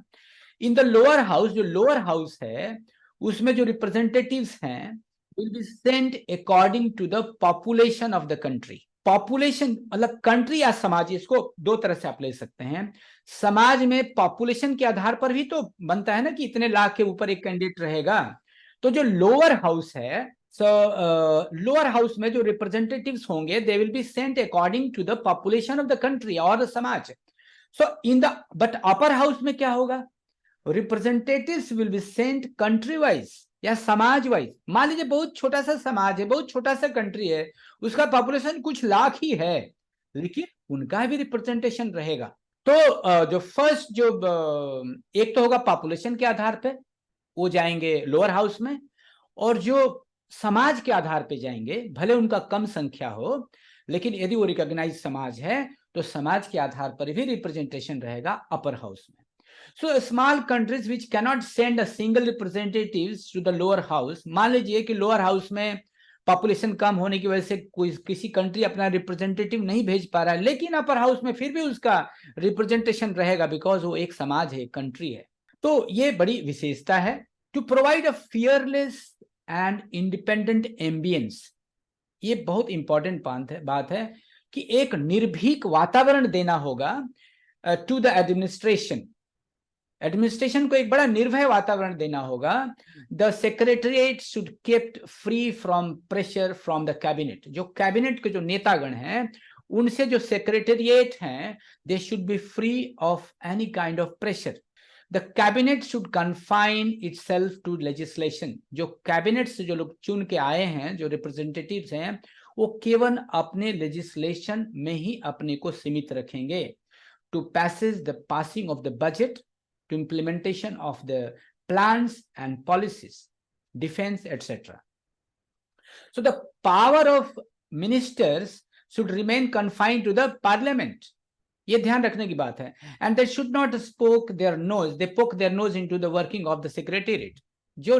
इन द लोअर हाउस, जो लोअर हाउस है उसमें जो रिप्रेजेंटेटिव्स हैं will be sent according to the population of the country. Population मतलब कंट्री या समाज, इसको दो तरह से आप ले सकते हैं। समाज में पॉपुलेशन के आधार पर भी तो बनता है ना कि इतने लाख के ऊपर एक कैंडिडेट रहेगा। तो जो लोअर हाउस है, लोअर हाउस में जो रिप्रेजेंटेटिव्स होंगे they will be sent according to the population of the country और समाज। So in the but upper house में क्या होगा, representatives will be sent country wise या समाज वाइज। मान लीजिए बहुत छोटा सा समाज है, बहुत छोटा सा कंट्री है, उसका पॉपुलेशन कुछ लाख ही है, लेकिन उनका भी रिप्रेजेंटेशन रहेगा। तो जो फर्स्ट जो एक तो होगा पॉपुलेशन के आधार पे, वो जाएंगे लोअर हाउस में, और जो समाज के आधार पे जाएंगे, भले उनका कम संख्या हो, लेकिन यदि वो रिकॉग्नाइज समाज है तो समाज के आधार पर भी रिप्रेजेंटेशन रहेगा अपर हाउस में। So small countries which cannot send a single representatives to the lower house, मान लीजिए कि लोअर हाउस में पॉपुलेशन कम होने की वजह से कोई किसी कंट्री अपना रिप्रेजेंटेटिव नहीं भेज पा रहा है, लेकिन अपर हाउस में फिर भी उसका रिप्रेजेंटेशन रहेगा, बिकॉज वो एक समाज है, कंट्री है। तो ये बड़ी विशेषता है। To provide a fearless and independent ambience, ये बहुत इंपॉर्टेंट बात है कि एक निर्भीक वातावरण देना होगा टू द एडमिनिस्ट्रेशन। एडमिनिस्ट्रेशन को एक बड़ा निर्भय वातावरण देना होगा। The secretariat should kept free from pressure from the cabinet, जो कैबिनेट के जो नेतागण हैं उनसे जो सेक्रेटरिएट हैं they should be free of any kind of pressure. The cabinet should confine itself to legislation, जो कैबिनेट से जो लोग चुन के आए हैं, जो रिप्रेजेंटेटिव्स हैं, वो केवल अपने लेजिस्लेशन में ही अपने को सीमित रखेंगे। To passage the passing of the budget, to implementation of the plans and policies, defense, etc. So the power of ministers should remain confined to the parliament. ये ध्यान रखने की बात है। And they should not poke their nose into the working of the secretariat. जो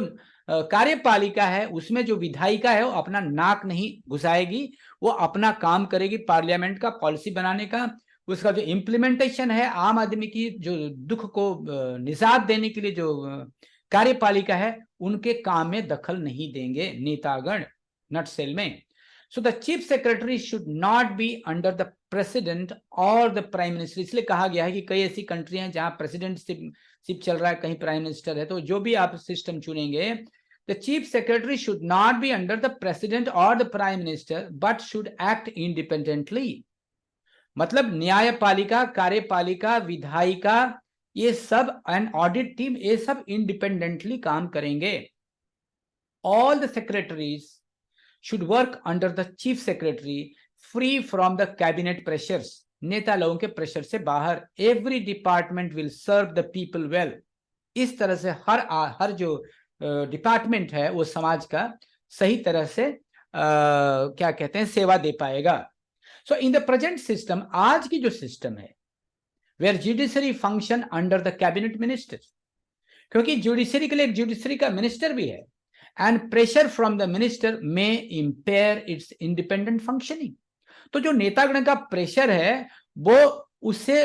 कार्यपालिका है उसमें जो विधायिका है वो अपना नाक नहीं घुसाएगी, वो अपना काम करेगी पार्लियामेंट का पॉलिसी बनाने का। उसका जो इम्प्लीमेंटेशन है, आम आदमी की जो दुख को निजात देने के लिए जो कार्यपालिका है, उनके काम में दखल नहीं देंगे नेतागण, नटसेल में। So the chief secretary should not be under the president और द प्राइम मिनिस्टर। इसलिए कहा गया है कि कई ऐसी कंट्री हैं जहां प्रेसिडेंटशिप चल रहा है, कहीं प्राइम मिनिस्टर है, तो जो भी आप सिस्टम चुनेंगे, the chief secretary should not be under the president और the prime minister but should act independently. मतलब न्यायपालिका, कार्यपालिका, विधायिका, ये सब एंड ऑडिट टीम, ये सब इंडिपेंडेंटली काम करेंगे। All the secretaries should work under the chief secretary, free from the cabinet pressures, नेता लोगों के प्रेशर से बाहर। every department will serve the people well। इस तरह से हर जो डिपार्टमेंट है वो समाज का सही तरह से क्या कहते हैं, सेवा दे पाएगा। So in the present system, आज की जो सिस्टम है, where judiciary function under the cabinet minister, क्योंकि जुडिशरी के लिए एक जुडिशरी का मिनिस्टर भी है, and pressure from the minister may impair its independent functioning। तो जो नेतागण का प्रेशर है वो उससे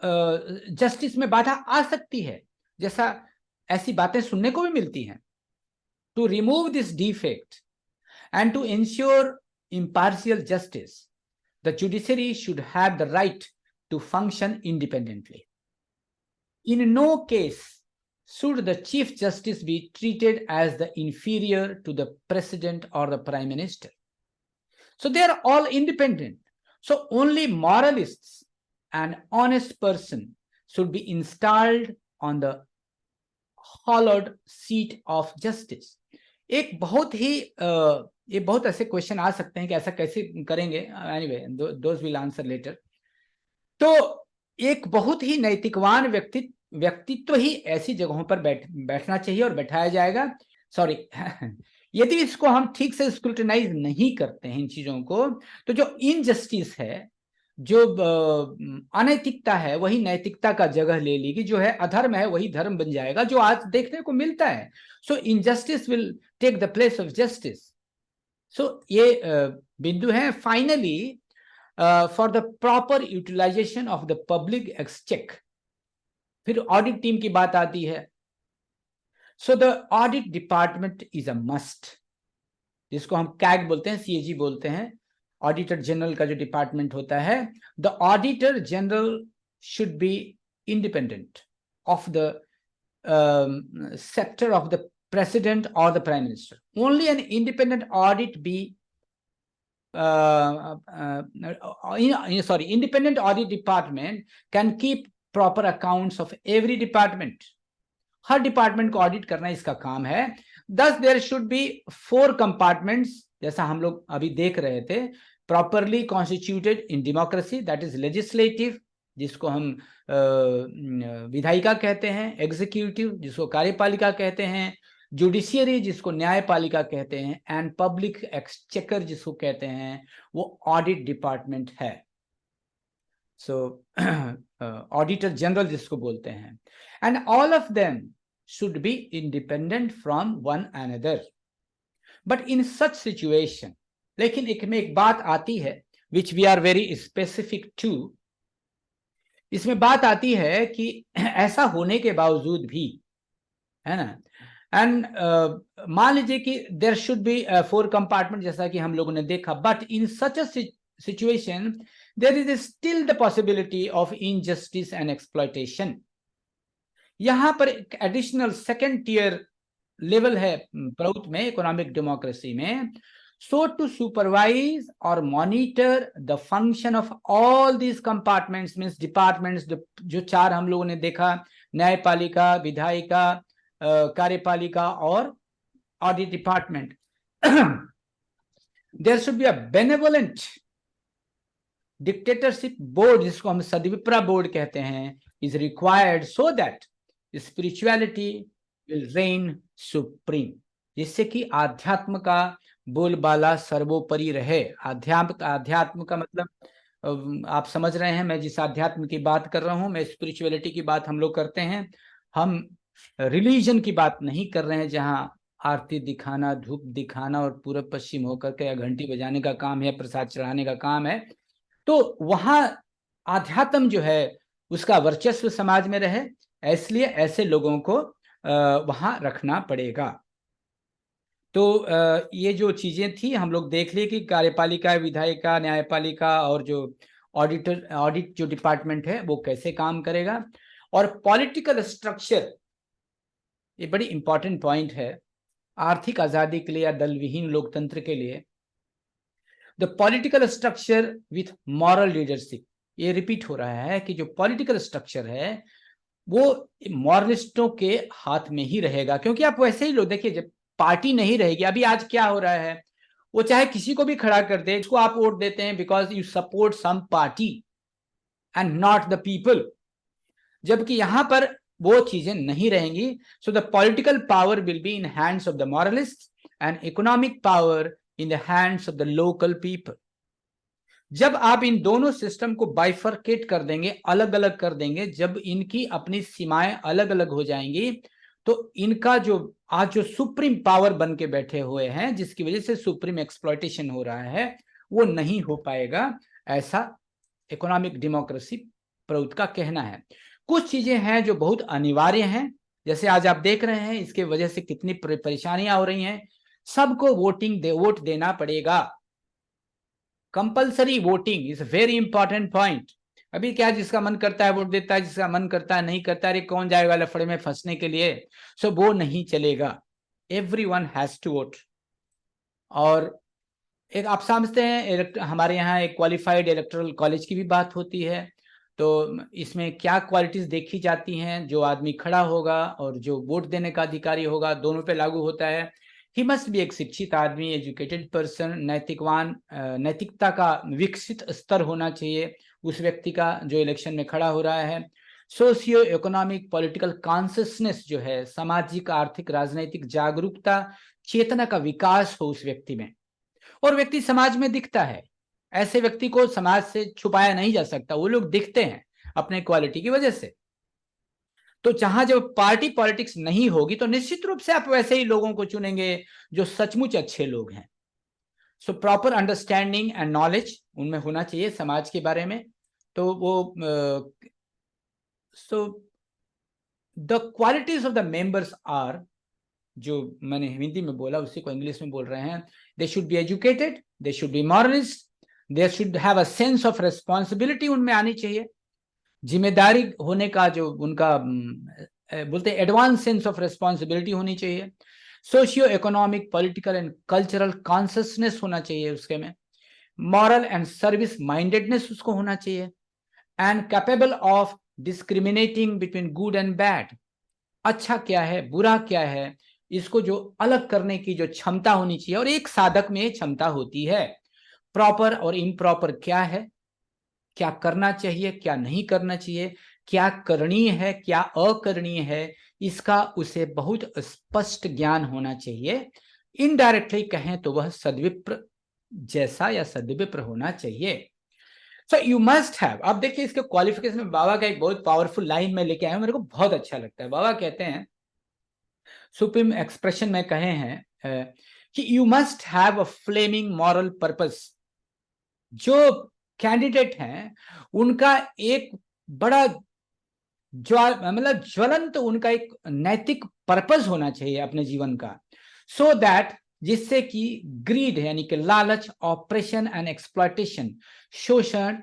जस्टिस में बाधा आ सकती है, जैसा ऐसी बातें सुनने को भी मिलती हैं। To remove this defect and to ensure impartial justice, the judiciary should have the right to function independently। In no case should the chief justice be treated as the inferior to the president or the prime minister। So they are all independent, so only moralists and honest person should be installed on the hallowed seat of justice। एक बहुत ही ये बहुत ऐसे question आ सकते हैं कि ऐसा कैसे करेंगे, anyway those will answer later. तो एक बहुत ही नैतिकवान व्यक्तित्व ही ऐसी जगहों पर बैठना चाहिए और बैठाया जाएगा। सॉरी यदि इसको हम ठीक से स्क्रूटिनाइज नहीं करते हैं इन चीजों को, तो जो इनजस्टिस है, जो अनैतिकता है, वही नैतिकता का जगह ले लेगी, जो है अधर्म है वही धर्म बन जाएगा, जो आज देखने को मिलता है। So injustice will take the place of justice. So ये बिंदु है। Finally for the proper utilization of the public exchequer, फिर ऑडिट टीम की बात आती है। So the audit department is a must, जिसको हम कैग बोलते हैं, सीएजी बोलते हैं, ऑडिटर जनरल का जो डिपार्टमेंट होता है। The auditor general should be independent of the sector of the president or the prime minister। Only an independent audit independent audit department can keep proper accounts of every department। Her department को audit करना इसका काम है। Thus there should be 4 compartments, जैसा हम लोग अभी देख रहे थे, properly constituted in democracy, that is legislative, जिसको हम विधायिका कहते हैं, एग्जीक्यूटिव जिसको कार्यपालिका कहते हैं, जुडिशियरी जिसको न्यायपालिका कहते हैं, एंड पब्लिक एक्सचेकर जिसको कहते हैं, वो ऑडिट डिपार्टमेंट है। सो ऑडिटर जनरल जिसको बोलते हैं, and all of them should be independent from one another. But in such situation, लेकिन एक बात आती है which we are very specific to, इसमें बात आती है कि ऐसा होने के बावजूद भी, है ना, एंड मान लीजिए कि देयर शुड बी 4 कंपार्टमेंट जैसा कि हम लोगों ने देखा, but in such a situation there is still the possibility of injustice and exploitation. यहां पर एक एडिशनल सेकेंड टियर लेवल है प्रभुत्व में, इकोनॉमिक डेमोक्रेसी में। So to supervise or monitor the function of all these compartments, means departments, जो 4 हम लोगों ने देखा, न्यायपालिका, विधायिका, कार्यपालिका और audit department, there should be a benevolent dictatorship board, जिसको हम सद्विप्रा बोर्ड कहते हैं, is required so that spirituality will reign supreme, जिससे कि आध्यात्म का बोलबाला सर्वोपरि रहे। आध्यात्म का मतलब आप समझ रहे हैं, मैं जिस आध्यात्म की बात कर रहा हूं, मैं स्पिरिचुअलिटी की बात हम लोग करते हैं, हम रिलीजन की बात नहीं कर रहे हैं जहां आरती दिखाना, धूप दिखाना और पूरब पश्चिम होकर के या घंटी बजाने का काम है, प्रसाद चढ़ाने का काम है। तो वहां आध्यात्म जो है उसका वर्चस्व समाज में रहे, इसलिए ऐसे लोगों को वहां रखना पड़ेगा। तो ये जो चीजें थी हम लोग देख लिए कि कार्यपालिका, विधायिका, न्यायपालिका और जो ऑडिट जो डिपार्टमेंट है वो कैसे काम करेगा। और पॉलिटिकल स्ट्रक्चर, ये बड़ी इंपॉर्टेंट पॉइंट है आर्थिक आजादी के लिए या दल विहीन लोकतंत्र के लिए। The political structure with moral leadership, ये रिपीट हो रहा है कि जो पॉलिटिकल स्ट्रक्चर है वो मॉरलिस्टों के हाथ में ही रहेगा। क्योंकि आप वैसे ही लो, देखिए जब पार्टी नहीं रहेगी, अभी आज क्या हो रहा है, वो चाहे किसी को भी खड़ा कर दे, इसको आप वोट देते हैं because you support some party and not the people, जबकि यहां पर वो चीजें नहीं रहेंगी। So the political power will be in hands of the moralist and economic power in the hands of the local people. जब आप इन दोनों सिस्टम को बाइफरकेट कर देंगे, अलग अलग कर देंगे, जब इनकी अपनी सीमाएं अलग अलग हो जाएंगी, तो इनका जो आज जो सुप्रीम पावर बन के बैठे हुए हैं, जिसकी वजह से सुप्रीम एक्सप्लॉयटेशन हो रहा है, वो नहीं हो पाएगा, ऐसा इकोनॉमिक डेमोक्रेसी प्रभुत्व का कहना है। कुछ चीजें हैं जो बहुत अनिवार्य हैं, जैसे आज आप देख रहे हैं इसके वजह से कितनी परेशानियां हो रही हैं। सबको वोट देना पड़ेगा। Compulsory voting is very important point. अभी क्या, जिसका मन करता है वोट देता है, जिसका मन करता है नहीं करता, अरे कौन जाएगा लफड़े में फंसने के लिए। सो वो नहीं चलेगा, एवरीवन हैज टू वोट। और एक आप समझते हैं हमारे यहाँ एक क्वालिफाइड इलेक्टोरल कॉलेज की भी बात होती है, तो इसमें क्या क्वालिटीज देखी जाती हैं, जो आदमी खड़ा होगा और जो वोट देने का अधिकारी होगा, दोनों पे लागू होता है। ही मस्ट बी एक शिक्षित आदमी, एजुकेटेड पर्सन, नैतिकवान, नैतिकता का विकसित स्तर होना चाहिए उस व्यक्ति का जो इलेक्शन में खड़ा हो रहा है। सोशियो इकोनॉमिक पॉलिटिकल कॉन्शियसनेस जो है, सामाजिक आर्थिक राजनीतिक जागरूकता चेतना का विकास हो उस व्यक्ति में, और व्यक्ति समाज में दिखता है। ऐसे व्यक्ति को समाज से छुपाया नहीं जा सकता, वो लोग दिखते हैं अपने क्वालिटी की वजह से। तो जहां जब पार्टी पॉलिटिक्स नहीं होगी तो निश्चित रूप से आप वैसे ही लोगों को चुनेंगे जो सचमुच अच्छे लोग हैं। So proper understanding and knowledge उनमें होना चाहिए समाज के बारे में। तो वो so the qualities of the members are, जो मैंने हिंदी में बोला उसी को इंग्लिश में बोल रहे हैं। They should be educated, they should B moralist, they should have a sense of responsibility उनमें आनी चाहिए, जिम्मेदारी होने का जो उनका बोलते हैं एडवांस सेंस ऑफ रिस्पॉन्सिबिलिटी होनी चाहिए। Socio economic political and cultural consciousness होना चाहिए उसके में। मॉरल एंड सर्विस माइंडेडनेस उसको होना चाहिए, and capable of discriminating between good and bad, अच्छा क्या है बुरा क्या है, इसको जो अलग करने की जो क्षमता होनी चाहिए, और एक साधक में क्षमता होती है। प्रॉपर और इम्प्रॉपर क्या है, क्या करना चाहिए क्या नहीं करना चाहिए, क्या करणीय है क्या अकरणीय है, इसका उसे बहुत स्पष्ट ज्ञान होना चाहिए। इनडायरेक्टली कहें तो वह सद्विप्र जैसा या सद्विप्र होना चाहिए। सो यू मस्ट हैव, अब देखिए इसके क्वालिफिकेशन में बाबा का एक बहुत पावरफुल लाइन में लेके आया हूं, मेरे को बहुत अच्छा लगता है। बाबा कहते हैं, सुप्रीम एक्सप्रेशन में कहे हैं कि you must have a flaming moral purpose. जो कैंडिडेट हैं उनका एक बड़ा मतलब ज्वलंत उनका एक नैतिक पर्पस होना चाहिए अपने जीवन का, सो दैट जिससे कि ग्रीड यानी कि लालच, ऑपरेशन एंड एक्सप्लॉयटेशन, शोषण,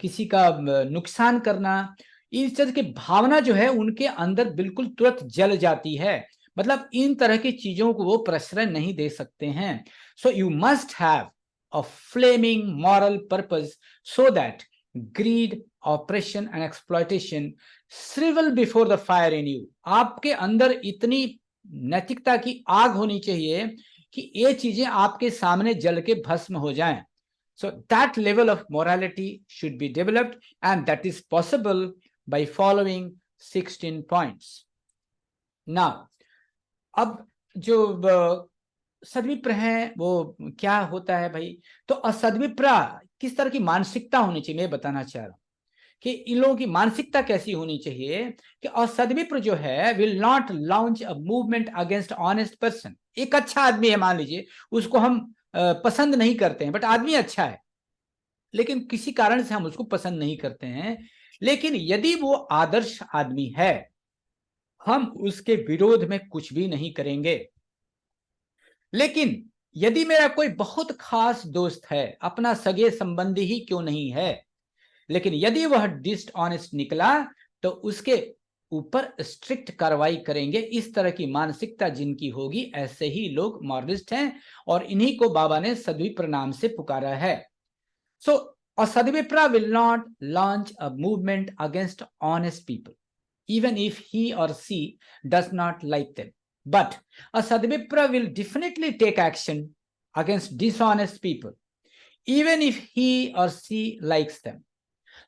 किसी का नुकसान करना, इस तरह की भावना जो है उनके अंदर बिल्कुल तुरंत जल जाती है। मतलब इन तरह की चीजों को वो प्रश्रय नहीं दे सकते हैं। So you must have a flaming moral purpose so that greed, operation and exploitation shrivel before the fire in you. आपके अंदर इतनी नैतिकता की आग होनी चाहिए कि ये चीजें आपके सामने जल के भस्म हो जाएं। So that level of morality should be developed, and that is possible by following 16 points. Now, अब जो सद्विप्र हैं वो क्या होता है भाई, तो असद्विप्रा किस तरह की मानसिकता होनी चाहिए मैं बताना चाह रहा हूं कि इन लोगों की मानसिकता कैसी होनी चाहिए कि असद्विप्र जो है will not launch a movement against honest person. एक अच्छा आदमी है, मान लीजिए उसको हम पसंद नहीं करते हैं, बट आदमी अच्छा है, लेकिन किसी कारण से हम उसको पसंद नहीं करते हैं, लेकिन यदि वो आदर्श आदमी है हम उसके विरोध में कुछ भी नहीं करेंगे। लेकिन यदि मेरा कोई बहुत खास दोस्त है, अपना सगे संबंधी ही क्यों नहीं है, लेकिन यदि वह डिसऑनेस्ट निकला तो उसके ऊपर स्ट्रिक्ट कार्रवाई करेंगे। इस तरह की मानसिकता जिनकी होगी, ऐसे ही लोग मॉरलिस्ट हैं, और इन्हीं को बाबा ने सद्विप्र नाम से पुकारा है। सो a Sadvipra will not launch a movement against honest people, even if he or she does not like them. But a Sadvipra will definitely take action against dishonest people, even if he or she likes them.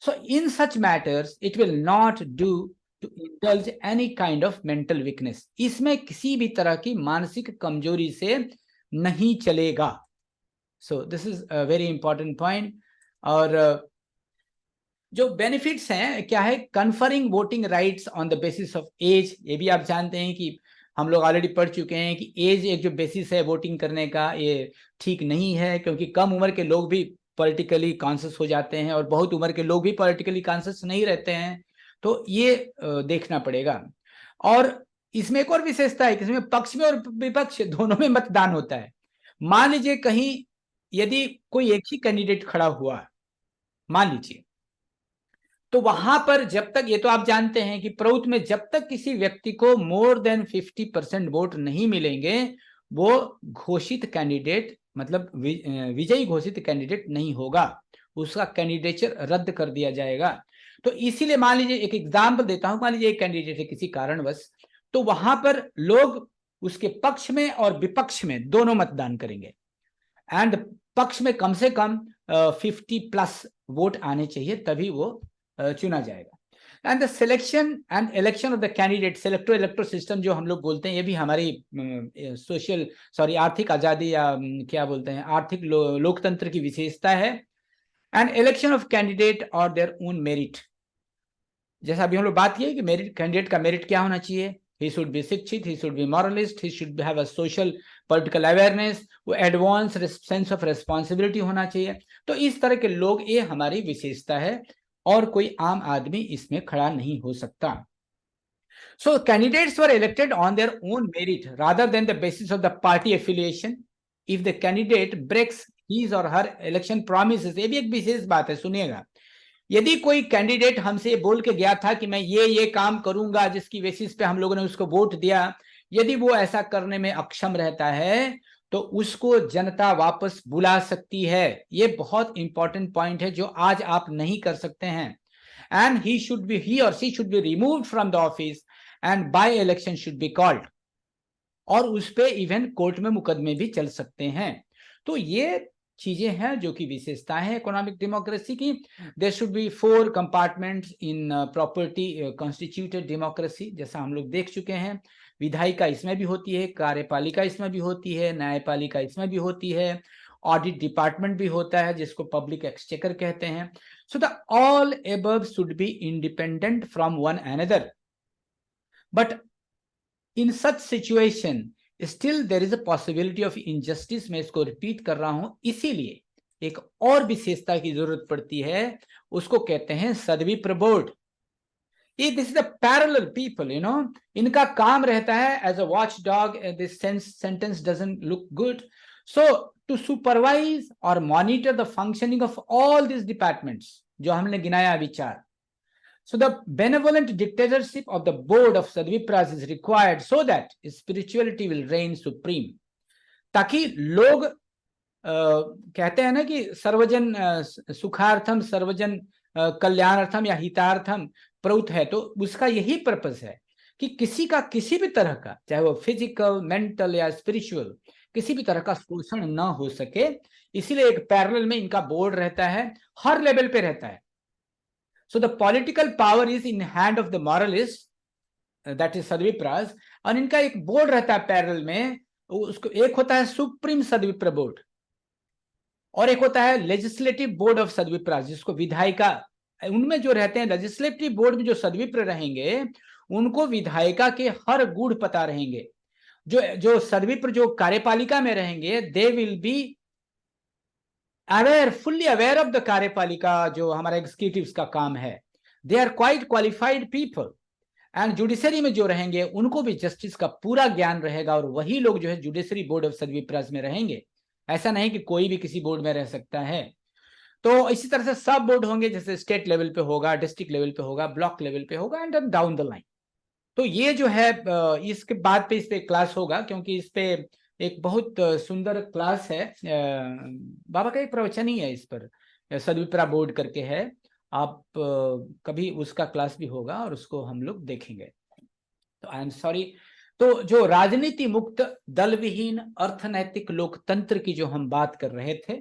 So in such matters, it will not do to indulge any kind of mental weakness. इसमें किसी भी तरह की मानसिक कमजोरी से नहीं चलेगा। So this is a very important point. और जो बेनिफिट्स हैं क्या है, conferring voting rights on the basis of age. ये भी आप जानते हैं कि हम लोग ऑलरेडी पढ़ चुके हैं कि एज एक जो बेसिस है वोटिंग करने का, ये ठीक नहीं है, क्योंकि कम उम्र के लोग भी पॉलिटिकली कॉन्शियस हो जाते हैं और बहुत उम्र के लोग भी पॉलिटिकली कॉन्शियस नहीं रहते हैं। तो ये देखना पड़ेगा। और इसमें एक और विशेषता है कि इसमें पक्ष में और विपक्ष दोनों में मतदान होता है। मान लीजिए कहीं यदि कोई एक ही कैंडिडेट खड़ा हुआ, मान लीजिए, तो वहां पर जब तक, ये तो आप जानते हैं कि प्रउत में जब तक किसी व्यक्ति को मोर देन 50% वोट नहीं मिलेंगे, वो घोषित कैंडिडेट, मतलब विजयी घोषित कैंडिडेट नहीं होगा, उसका कैंडिडेचर रद्द कर दिया जाएगा। तो इसीलिए मान लीजिए, एक एग्जाम्पल देता हूं, मान लीजिए एक कैंडिडेट है किसी कारणवश, तो वहां पर लोग उसके पक्ष में और विपक्ष में दोनों मतदान करेंगे, एंड पक्ष में कम से कम 50+ वोट आने चाहिए, तभी वो चुना जाएगा। And the selection and election of the candidate, selecto electo system जो हम लोग बोलते हैं, ये भी हमारी आर्थिक आजादी या क्या बोलते हैं, आर्थिक लोकतंत्र की विशेषता है। एंड इलेक्शन ऑफ कैंडिडेट और देयर ओन मेरिट, जैसा अभी हम लोग बात किए कि मेरिट, कैंडिडेट का मेरिट क्या होना चाहिए, he should be शिक्षित, he should be moralist, he should have a social political awareness, वो एडवांस सेंस ऑफ रेस्पॉन्सिबिलिटी होना चाहिए। तो इस तरह के लोग, ये हमारी विशेषता है, और कोई आम आदमी इसमें खड़ा नहीं हो सकता। So candidates were elected on their own merit rather than the basis of the party affiliation. If the candidate breaks his or her election promises, ये भी एक विशेष बात है, सुनिएगा, यदि कोई कैंडिडेट हमसे बोल के गया था कि मैं ये काम करूंगा, जिसकी बेसिस पे हम लोगों ने उसको वोट दिया, यदि वो ऐसा करने में अक्षम रहता है तो उसको जनता वापस बुला सकती है। ये बहुत इंपॉर्टेंट पॉइंट है जो आज आप नहीं कर सकते हैं। And he or she should be removed from the office and by election should be called, और उस पे इवन कोर्ट में मुकदमे भी चल सकते हैं। तो ये चीजें हैं जो कि विशेषताएं हैं इकोनॉमिक डेमोक्रेसी की। There should be 4 compartments in property constituted democracy, जैसा हम लोग देख चुके हैं। विधायिका इसमें भी होती है, कार्यपालिका इसमें भी होती है, न्यायपालिका इसमें भी होती है, ऑडिट डिपार्टमेंट भी होता है जिसको पब्लिक एक्सचेकर कहते हैं। So the all above should be independent from one another, but in such situation still there is a possibility of injustice. मैं इसको रिपीट कर रहा हूं, इसीलिए एक और विशेषता की जरूरत पड़ती है, उसको कहते हैं Sadvipra board. This is the parallel people, इनका काम रहता है as a watch dog, this sentence doesn't look good, so to supervise और monitor the functioning of all this departments जो हमने गिनाया विचार। So the benevolent dictatorship of the board of Sadvipras is required so that spirituality will reign supreme. ताकि लोग कहते हैं ना कि सर्वजन सुखार्थम, सर्वजन कल्याणार्थम या हितार्थम प्रउत है, तो उसका यही पर्पस है कि किसी का किसी भी तरह का, चाहे वो फिजिकल, मेंटल या स्पिरिचुअल, किसी भी तरह का शोषण ना हो सके। इसीलिए एक पैरेलल में इनका बोर्ड रहता है, हर लेवल पे रहता है। So the political power is in hand of the moralist, that is सद्विप्रास, और इनका एक बोर्ड रहता है पैरेलल में, उसको एक होता है सुप्रीम सद्विप्र बोर्ड, और एक होता है लेजिस्लेटिव बोर्ड ऑफ सद्विप्रास, जिसको विधायिका, उनमें जो रहते हैं लेजिस्लेटिव बोर्ड में जो सद्विप्र रहेंगे, उनको विधायिका के हर गुण पता रहेंगे। जो सद्विप्र जो कार्यपालिका में रहेंगे, they will be aware, fully aware of the कार्यपालिका, जो हमारा एग्जीक्यूटिव का काम है। They are quite qualified people and judiciary में जो रहेंगे उनको भी जस्टिस का पूरा ज्ञान रहेगा, और वही लोग जो है जुडिशरी बोर्ड ऑफ सदविप्रास में रहेंगे। ऐसा नहीं कि कोई भी किसी बोर्ड में रह सकता है। तो इसी तरह से सब बोर्ड होंगे, जैसे स्टेट लेवल पे होगा, डिस्ट्रिक्ट लेवल पे होगा, ब्लॉक लेवल पे होगा, एंड डाउन द लाइन। तो ये जो है इसके बाद पे इस पे क्लास होगा, क्योंकि इस पे एक बहुत सुंदर क्लास है, बाबा का एक प्रवचन ही है इस पर, सदविप्रा बोर्ड करके है। आप कभी उसका क्लास भी होगा और उसको हम लोग देखेंगे। तो आई एम सॉरी। तो जो राजनीति मुक्त दल विहीन अर्थनैतिक लोकतंत्र की जो हम बात कर रहे थे,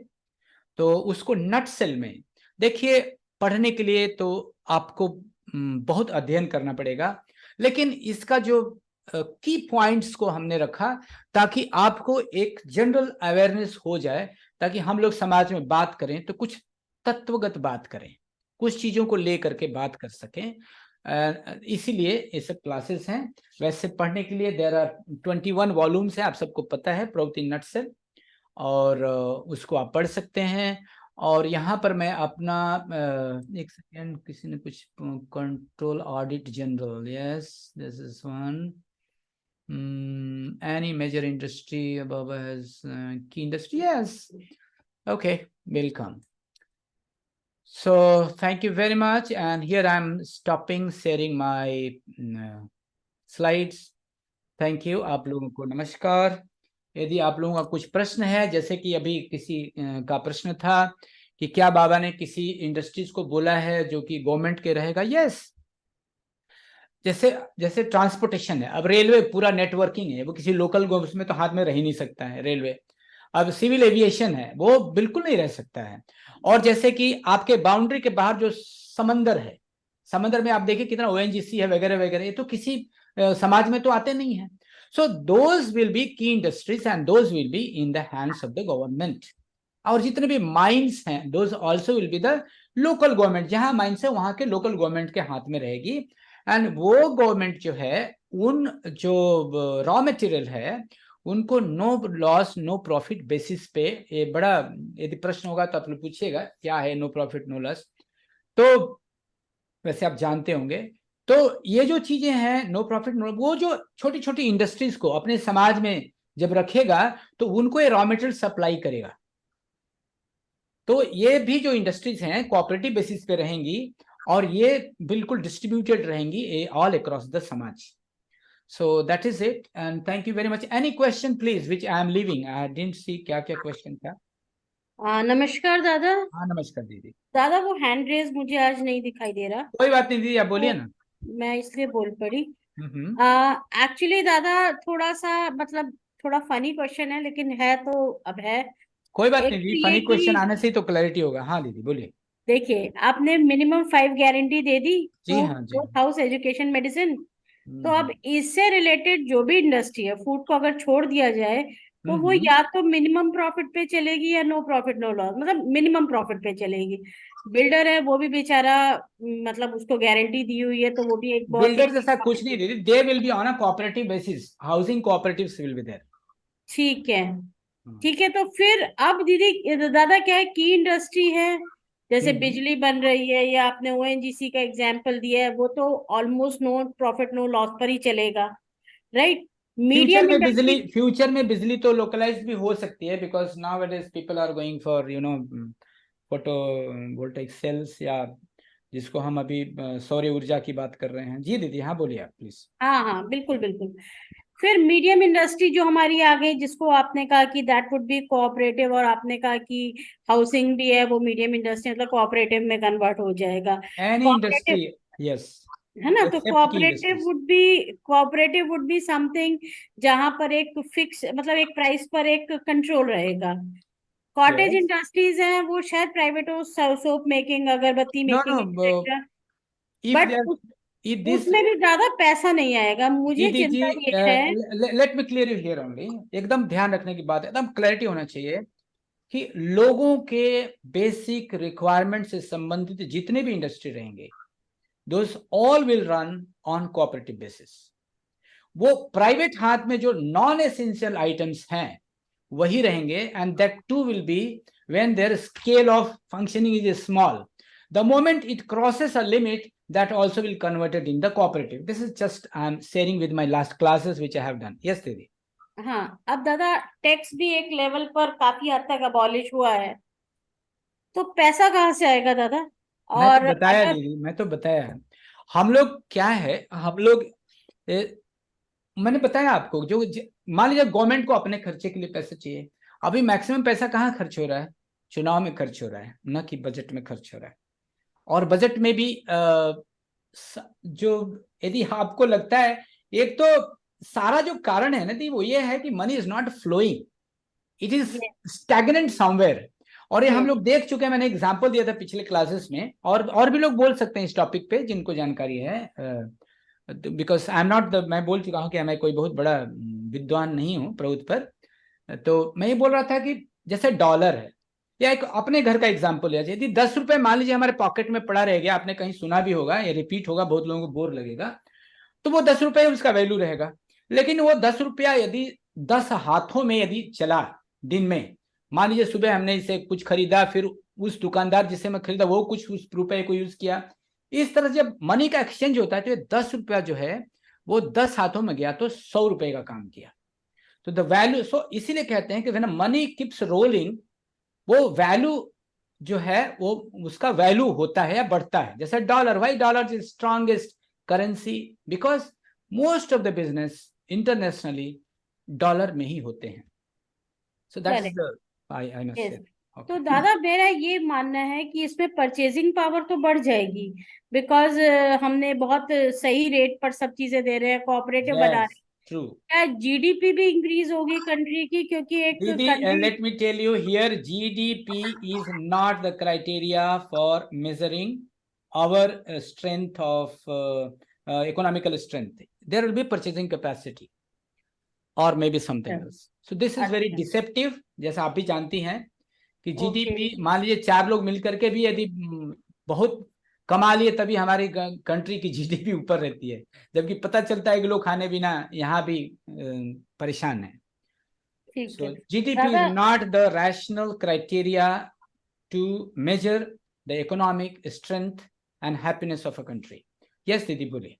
तो उसको नटसेल में देखिए, पढ़ने के लिए तो आपको बहुत अध्ययन करना पड़ेगा, लेकिन इसका जो की पॉइंट्स को हमने रखा ताकि आपको एक जनरल अवेयरनेस हो जाए, ताकि हम लोग समाज में बात करें तो कुछ तत्वगत बात करें, कुछ चीजों को लेकर के बात कर सकें। इसीलिए ये सब क्लासेस हैं। वैसे पढ़ने के लिए देयर आर 21 वॉल्यूम्स है, आप सबको पता है, प्रवृत्ति नटसेल, और उसको आप पढ़ सकते हैं। और यहाँ पर मैं अपना एक सेकेंड, किसी ने कुछ control audit general, yes this is one, any major industry above has key industry, yes, okay, welcome. So thank you very much, and here I'm stopping sharing my slides. Thank you. आप लोगों को नमस्कार। यदि आप लोगों का कुछ प्रश्न है, जैसे कि अभी किसी का प्रश्न था कि क्या बाबा ने किसी इंडस्ट्रीज को बोला है जो कि गवर्नमेंट के रहेगा, यस। जैसे जैसे ट्रांसपोर्टेशन है, अब रेलवे पूरा नेटवर्किंग है, वो किसी लोकल उसमें तो हाथ में रह ही नहीं सकता है रेलवे। अब सिविल एविएशन है, वो बिल्कुल नहीं रह सकता है। और जैसे कि आपके बाउंड्री के बाहर जो समंदर है, समंदर में आप देखिए कितना ओएनजीसी है वगैरह वगैरह, ये तो किसी समाज में तो आते नहीं है। सो दोज विल बी की industries and those will be in the hands of the government. और जितने भी माइंस हैं, those also will be the local government, जहां माइंस है वहां के लोकल गवर्नमेंट के हाथ में रहेगी। एंड वो गवर्नमेंट जो है, उन जो रॉ मटेरियल है उनको no loss no profit basis पे, ये बड़ा यदि प्रश्न होगा तो आप लोग पूछिएगा क्या है नो प्रॉफिट नो लॉस, तो वैसे आप जानते होंगे। तो ये जो चीजें हैं नो प्रॉफिट नो, वो जो छोटी छोटी इंडस्ट्रीज को अपने समाज में जब रखेगा तो उनको ये रॉ मटेरियल सप्लाई करेगा। तो ये भी जो इंडस्ट्रीज हैं कोऑपरेटिव बेसिस पे रहेंगी, और ये बिल्कुल डिस्ट्रीब्यूटेड रहेंगी ऑल अक्रॉस द समाज। So that is it, and thank you very much. Any question please which I am leaving? I didn't see क्या क्या question था। नमस्कार दादा। हाँ नमस्कार दीदी। दादा वो हैंड रेज मुझे आज नहीं दिखाई दे रहा। कोई बात नहीं दीदी, आप बोलिए ना। मैं इसलिए बोल पड़ी। हम्म। एक्चुअली दादा थोड़ा सा मतलब थोड़ा फनी क्वेश्चन है, लेकिन है तो अब है। कोई बात एक नहीं तो दीदी, ये फनी क्वेश्चन कि आने से ही तो क्लैरिटी होगा। हाँ दीदी बोलिए। देखिए, आपने मिनिमम 5 गारंटी दे दी जी तो हाँ जी बोथ हाँ। House education medicine. तो अब हम्म इससे रिलेटेड जो भी इंडस्ट्री है, फूड को अगर छोड़ दिया जाए तो वो हम्म। या तो मिनिमम प्रॉफिट पे चलेगी या नो प्रॉफिट नो लॉस, मतलब मिनिमम प्रॉफिट पे चलेगी। बिल्डर है वो भी बेचारा, मतलब उसको गारंटी दी हुई है तो वो भी एक बहुत ही बिल्डर जैसा कुछ नहीं दीदी, they will be on a cooperative basis, housing cooperatives will be there. ठीक है। ठीक है, तो फिर अब दीदी दादा क्या है, की इंडस्ट्री है जैसे बिजली बन रही है, या आपने ओएनजीसी का एग्जांपल दिया है, वो तो almost no profit no loss पर ही चलेगा, राइट। Medium industry. फ्यूचर में बिजली तो लोकलाइज्ड भी हो सकती है, because now it is people are going for photovoltaic cells, या जिसको हम अभी सौर ऊर्जा की बात कर रहे हैं। जी दीदी हाँ बोलिए आप प्लीज। हाँ हाँ, बिल्कुल बिल्कुल। फिर मीडियम इंडस्ट्री जो हमारी आ गई, जिसको आपने कहा कि दैट वुड बी कोऑपरेटिव, और आपने कहा कि हाउसिंग भी है वो मीडियम इंडस्ट्री, मतलब कोऑपरेटिव में कन्वर्ट हो जाएगा। एनी कोऑपरेटिव, इंडस्ट्री, यस, है ना। तो एक्सेप्ट की industries. Cooperative would be something जहां पर एक फिक्स, मतलब एक प्राइस पर एक कंट्रोल रहेगा। कॉटेज यस, इंडस्ट्रीज हैं वो शायद प्राइवेट हो, soap making, agarbatti no making no, etcetera. If but there, if this, उसमें भी ज्यादा पैसा नहीं आएगा, मुझे दीदी जी चिंता ये है। Let me clear you here only, एकदम ध्यान रखने की बात है, एकदम क्लैरिटी होना चाहिए कि लोगों के बेसिक रिक्वायरमेंट से संबंधित जितने भी इंडस्ट्री रहेंगे, those all will run on cooperative basis. वो प्राइवेट हाथ में जो नॉन एसेंशियल आइटम्स हैं वही रहेंगे, and that too will be when their scale of functioning is small. The moment it crosses a limit, that also will converted in the cooperative. This is just I am sharing with my last classes which I have done. Yes दीदी. हाँ, अब दादा tax भी एक level पर काफी हद तक अबॉलिश हुआ है, तो पैसा कहाँ से आएगा दादा? मैं तो और बताया अगर दीदी, मैं तो बताया हम लोग क्या है, हम लोग मैंने बताया आपको, जो मान लीजिए गवर्नमेंट को अपने खर्चे के लिए पैसे चाहिए, अभी मैक्सिमम पैसा कहाँ खर्च हो रहा है? चुनाव में खर्च हो रहा है, न कि बजट में खर्च हो रहा है. और बजट में भी जो यदि आपको लगता है, एक तो सारा जो कारण है ना दी, वो ये है कि money is not flowing, it is stagnant somewhere. और ये हम लोग देख चुके हैं, मैंने एग्जांपल दिया था पिछले क्लासेस में, और भी लोग बोल सकते हैं इस टॉपिक पे जिनको जानकारी है, because I am not the, मैं बोल चुका हूँ कि मैं कोई बहुत बड़ा विद्वान नहीं हूँ प्रभुत्व पर. तो मैं ये बोल रहा था कि जैसे डॉलर है, या एक अपने घर का एग्जाम्पल लिया जाए, यदि 10 रुपए मान लीजिए हमारे पॉकेट में पड़ा रह गया, आपने कहीं सुना भी होगा, ये रिपीट होगा, बहुत लोगों को बोर लगेगा, तो वो 10 रुपए उसका वैल्यू रहेगा. लेकिन वो 10 रुपया यदि 10 हाथों में यदि चला दिन में, मान लीजिए सुबह हमने इसे कुछ खरीदा, फिर उस दुकानदार जिसे मैं खरीदा वो कुछ उस रुपए को यूज किया, इस तरह से जब मनी का एक्सचेंज होता है तो ये 10 रुपया जो है वो 10 हाथों में गया तो 100 रुपए का काम किया. तो द वैल्यू, सो इसीलिए कहते हैं कि व्हेन मनी कीप्स रोलिंग, वो वैल्यू जो है वो उसका वैल्यू होता है या बढ़ता है. जैसे dollar, why dollar is strongest currency, because most of the business internationally dollar में ही होते हैं. So that is the I must say. तो दादा मेरा ये मानना है कि इसमें परचेजिंग पावर तो बढ़ जाएगी, बिकॉज हमने बहुत सही रेट पर सब चीजें दे रहे हैं, कोऑपरेटिव बना रहे हैं. ट्रू. क्या जीडीपी भी इंक्रीज होगी कंट्री की? क्योंकि एक Didi, country, let me tell you here, GDP is not the criteria for measuring our strength of economical strength. There will be purchasing capacity or maybe something else. So this is very deceptive. जैसा आप भी जानती हैं कि GDP, मान लीजिए 4 लोग मिलकर के भी यदि बहुत कमा लिए तभी हमारी कंट्री की GDP ऊपर रहती है, जबकि पता चलता है कि लोग खाने बिना यहाँ भी परेशान है. So GDP is not the rational criteria to measure the economic strength and happiness of a country. Yes, दीदी बोलिए.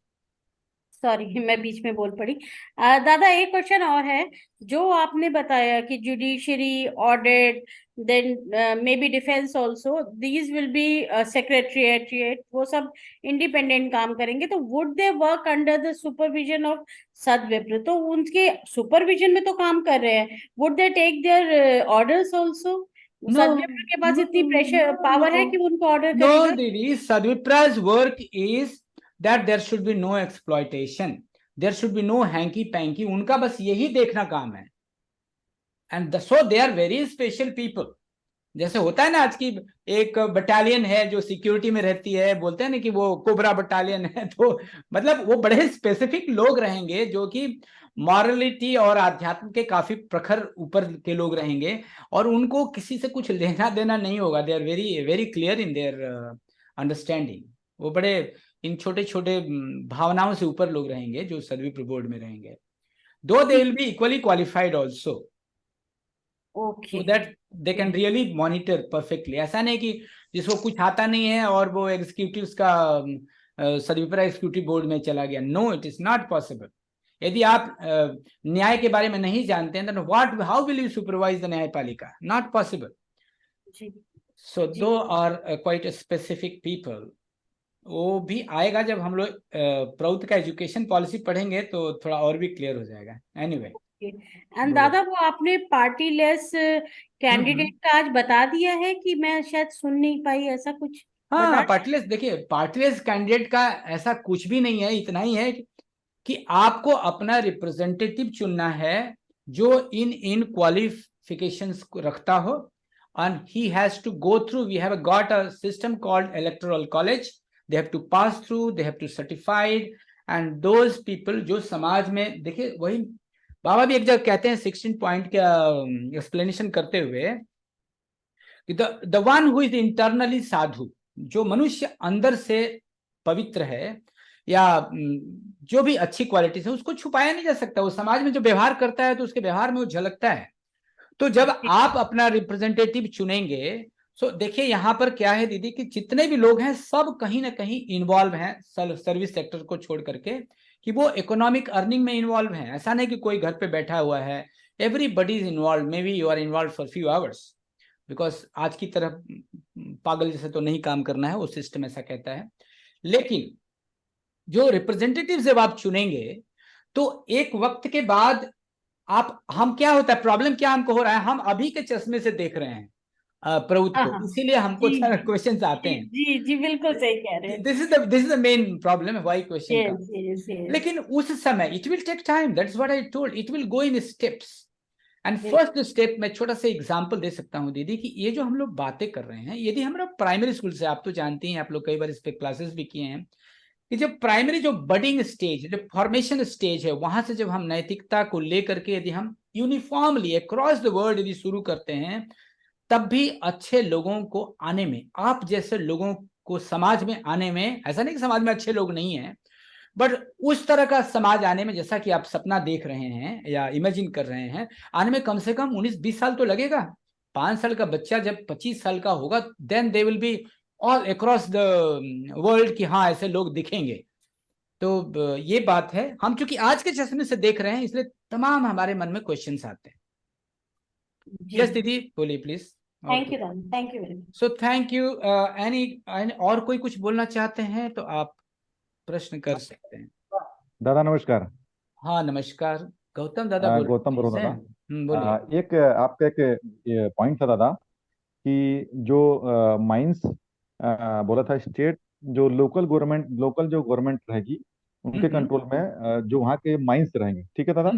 सॉरी मैं बीच में बोल पड़ी. दादा एक क्वेश्चन और है, जो आपने बताया कि judiciary, audit, then may be defence also, these will be secretariat, वो सब इंडिपेंडेंट काम करेंगे, तो would they work under the supervision of Sadvipra? तो उनके सुपरविजन में तो काम कर रहे हैं, would they take their orders also? Sadvipra के पास इतनी प्रेशर पावर है कि वो उनको ऑर्डर No, करेगा? दीदी, Sadvipra's work is that there should be no exploitation, there should be no hanky panky. उनका बस यही देखना काम है. And so they are very special people. जैसे होता है ना, आज की एक बटालियन है जो सिक्योरिटी में रहती है, बोलते हैं ना कि वो कोबरा बटालियन है, तो मतलब वो बड़े स्पेसिफिक लोग रहेंगे जो कि मॉरलिटी और आध्यात्म के काफी प्रखर ऊपर के लोग रहेंगे, और उनको किसी से कुछ लेना देना नहीं होगा. They are very very clear in their understanding. वो बड़े इन छोटे छोटे भावनाओं से ऊपर लोग रहेंगे जो सर्विस बोर्ड में रहेंगे, दो दे will be equally qualified also, so that they can really monitor perfectly. ऐसा नहीं कि जिसको कुछ आता नहीं है और वो एग्जीक्यूटिव्स का सर्विपरा एग्जीक्यूटिव बोर्ड में चला गया. No, it is not possible. यदि आप न्याय के बारे में नहीं जानते हैं, तो what, how will you supervise the न्यायपालिका? Not possible. So two are quite specific people. वो भी आएगा जब हम लोग प्रौद्ध का एजुकेशन पॉलिसी पढ़ेंगे तो थोड़ा और भी क्लियर हो जाएगा. एनीवे, एंड दादा वो आपने पार्टी लेस कैंडिडेट का आज बता दिया है कि मैं शायद सुन नहीं पाई, ऐसा कुछ? हाँ, पार्टीलेस, देखिए पार्टीलेस कैंडिडेट का ऐसा कुछ भी नहीं है. इतना ही है कि आपको अपना रिप्रेजेंटेटिव चुनना है जो इन क्वालिफिकेशंस को रखता हो, and he has to go through, we have got a system called electoral college, they have to pass through, they have to certified, and those people जो समाज में, देखिए वही बाबा भी एक जगह कहते हैं 16 पॉइंट का एक्सप्लेनेशन करते हुए कि the one who is internally साधु, जो मनुष्य अंदर से पवित्र है या जो भी अच्छी क्वालिटीज है, उसको छुपाया नहीं जा सकता. वो समाज में जो व्यवहार करता है तो उसके व्यवहार में वो झलकता है. तो जब आप अपना रिप्रेजेंटेटिव चुनेंगे, सो देखिए यहाँ पर क्या है दीदी कि जितने भी लोग हैं सब कहीं ना कहीं इन्वॉल्व हैं सर्विस सेक्टर को छोड़ करके, कि वो इकोनॉमिक अर्निंग में इन्वॉल्व हैं। ऐसा नहीं कि कोई घर पे बैठा हुआ है, everybody is involve, may be you are involve for few hours, because आज की तरह पागल जैसे तो नहीं काम करना है, वो सिस्टम ऐसा कहता है। लेकिन जो रिप्रेजेंटेटिव जब आप चुनेंगे तो एक वक्त के बाद आप, हम क्या होता है, प्रॉब्लम क्या हमको हो रहा है, हम अभी के चश्मे से देख रहे हैं प्रभुत्व हाँ को, हाँ, इसीलिए हमको जी जी क्वेश्चंस आते जी हैं। जी जी, बिल्कुल सही कह रहे हैं। This is the main problem है, व्हाई क्वेश्चन का। यस यस यस, लेकिन उस समय it will take time, that's what I told, it will go in steps. And first step में छोटा सा एग्जांपल दे सकता हूं दीदी, कि ये जो हम लोग बातें कर रहे हैं, यदि हम लोग प्राइमरी स्कूल से, आप तो जानती हैं, आप लोग कई बार इस पे क्लासेस भी किए हैं, कि जब प्राइमरी जो बडिंग स्टेज, जो फॉर्मेशन स्टेज है, वहां से जब हम नैतिकता को लेकर के यदि हम यूनिफॉर्मली अक्रॉस द वर्ल्ड यदि शुरू करते हैं, तब भी अच्छे लोगों को आने में, आप जैसे लोगों को समाज में आने में, ऐसा नहीं कि समाज में अच्छे लोग नहीं हैं, बट उस तरह का समाज आने में, जैसा कि आप सपना देख रहे हैं या इमेजिन कर रहे हैं, आने में कम से कम 19-20 साल तो लगेगा। 5 साल का बच्चा जब 25 साल का होगा, then they will be all across the world, कि हाँ ऐसे लोग दिखेंगे। तो ये बात है, हम चूंकि आज के चश्मे से देख रहे हैं, इसलिए तमाम हमारे मन में क्वेश्चंस आते हैं। जी। यस दीदी बोलिए please. Thank you Ram, thank you very much. So thank you. Any और कोई कुछ बोलना चाहते हैं तो आप प्रश्न कर सकते हैं। दादा नमस्कार। हाँ नमस्कार, गौतम दादा बोल गौतम बोल रहे रहा हैं। था। बोलिए। एक आपका एक पॉइंट था दादा, कि जो माइंस बोला था, स्टेट जो लोकल जो गवर्नमेंट रहेगी उनके हम्म कंट्रोल में जो वहाँ के माइंस रहेंगे, ठीक है दादा।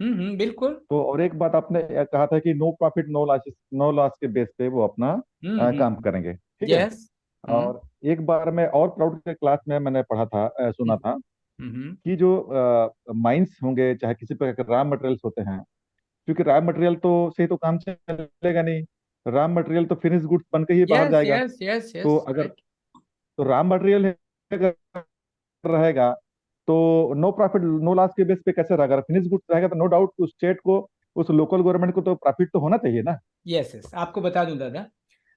बिल्कुल। तो और एक बात आपने कहा था कि नो प्रॉफिट नो लॉस के बेस पे वो अपना काम करेंगे, ठीक है। यस। और एक बार मैं और प्राउड के क्लास में मैंने पढ़ा था, सुना था हम्म कि जो माइंस होंगे, चाहे किसी प्रकार के रॉ मटेरियल्स होते हैं, क्योंकि रॉ मटेरियल तो से तो काम चलेगा नहीं, रॉ मटेरियल तो फिनिश गुड्स बन के ही बाहर यस जाएगा। यस यस तो यस अगर राइट। तो रॉ मटेरियल अगर रहेगा तो नो प्रॉफिट नो लॉस के बेस पे कैसे रहेगा? अगर फिनिश गुड्स रहेगा तो नो डाउट उस स्टेट को, उस लोकल गवर्नमेंट को तो प्रॉफिट तो होना चाहिए ना। यस यस, आपको बता दूं दादा,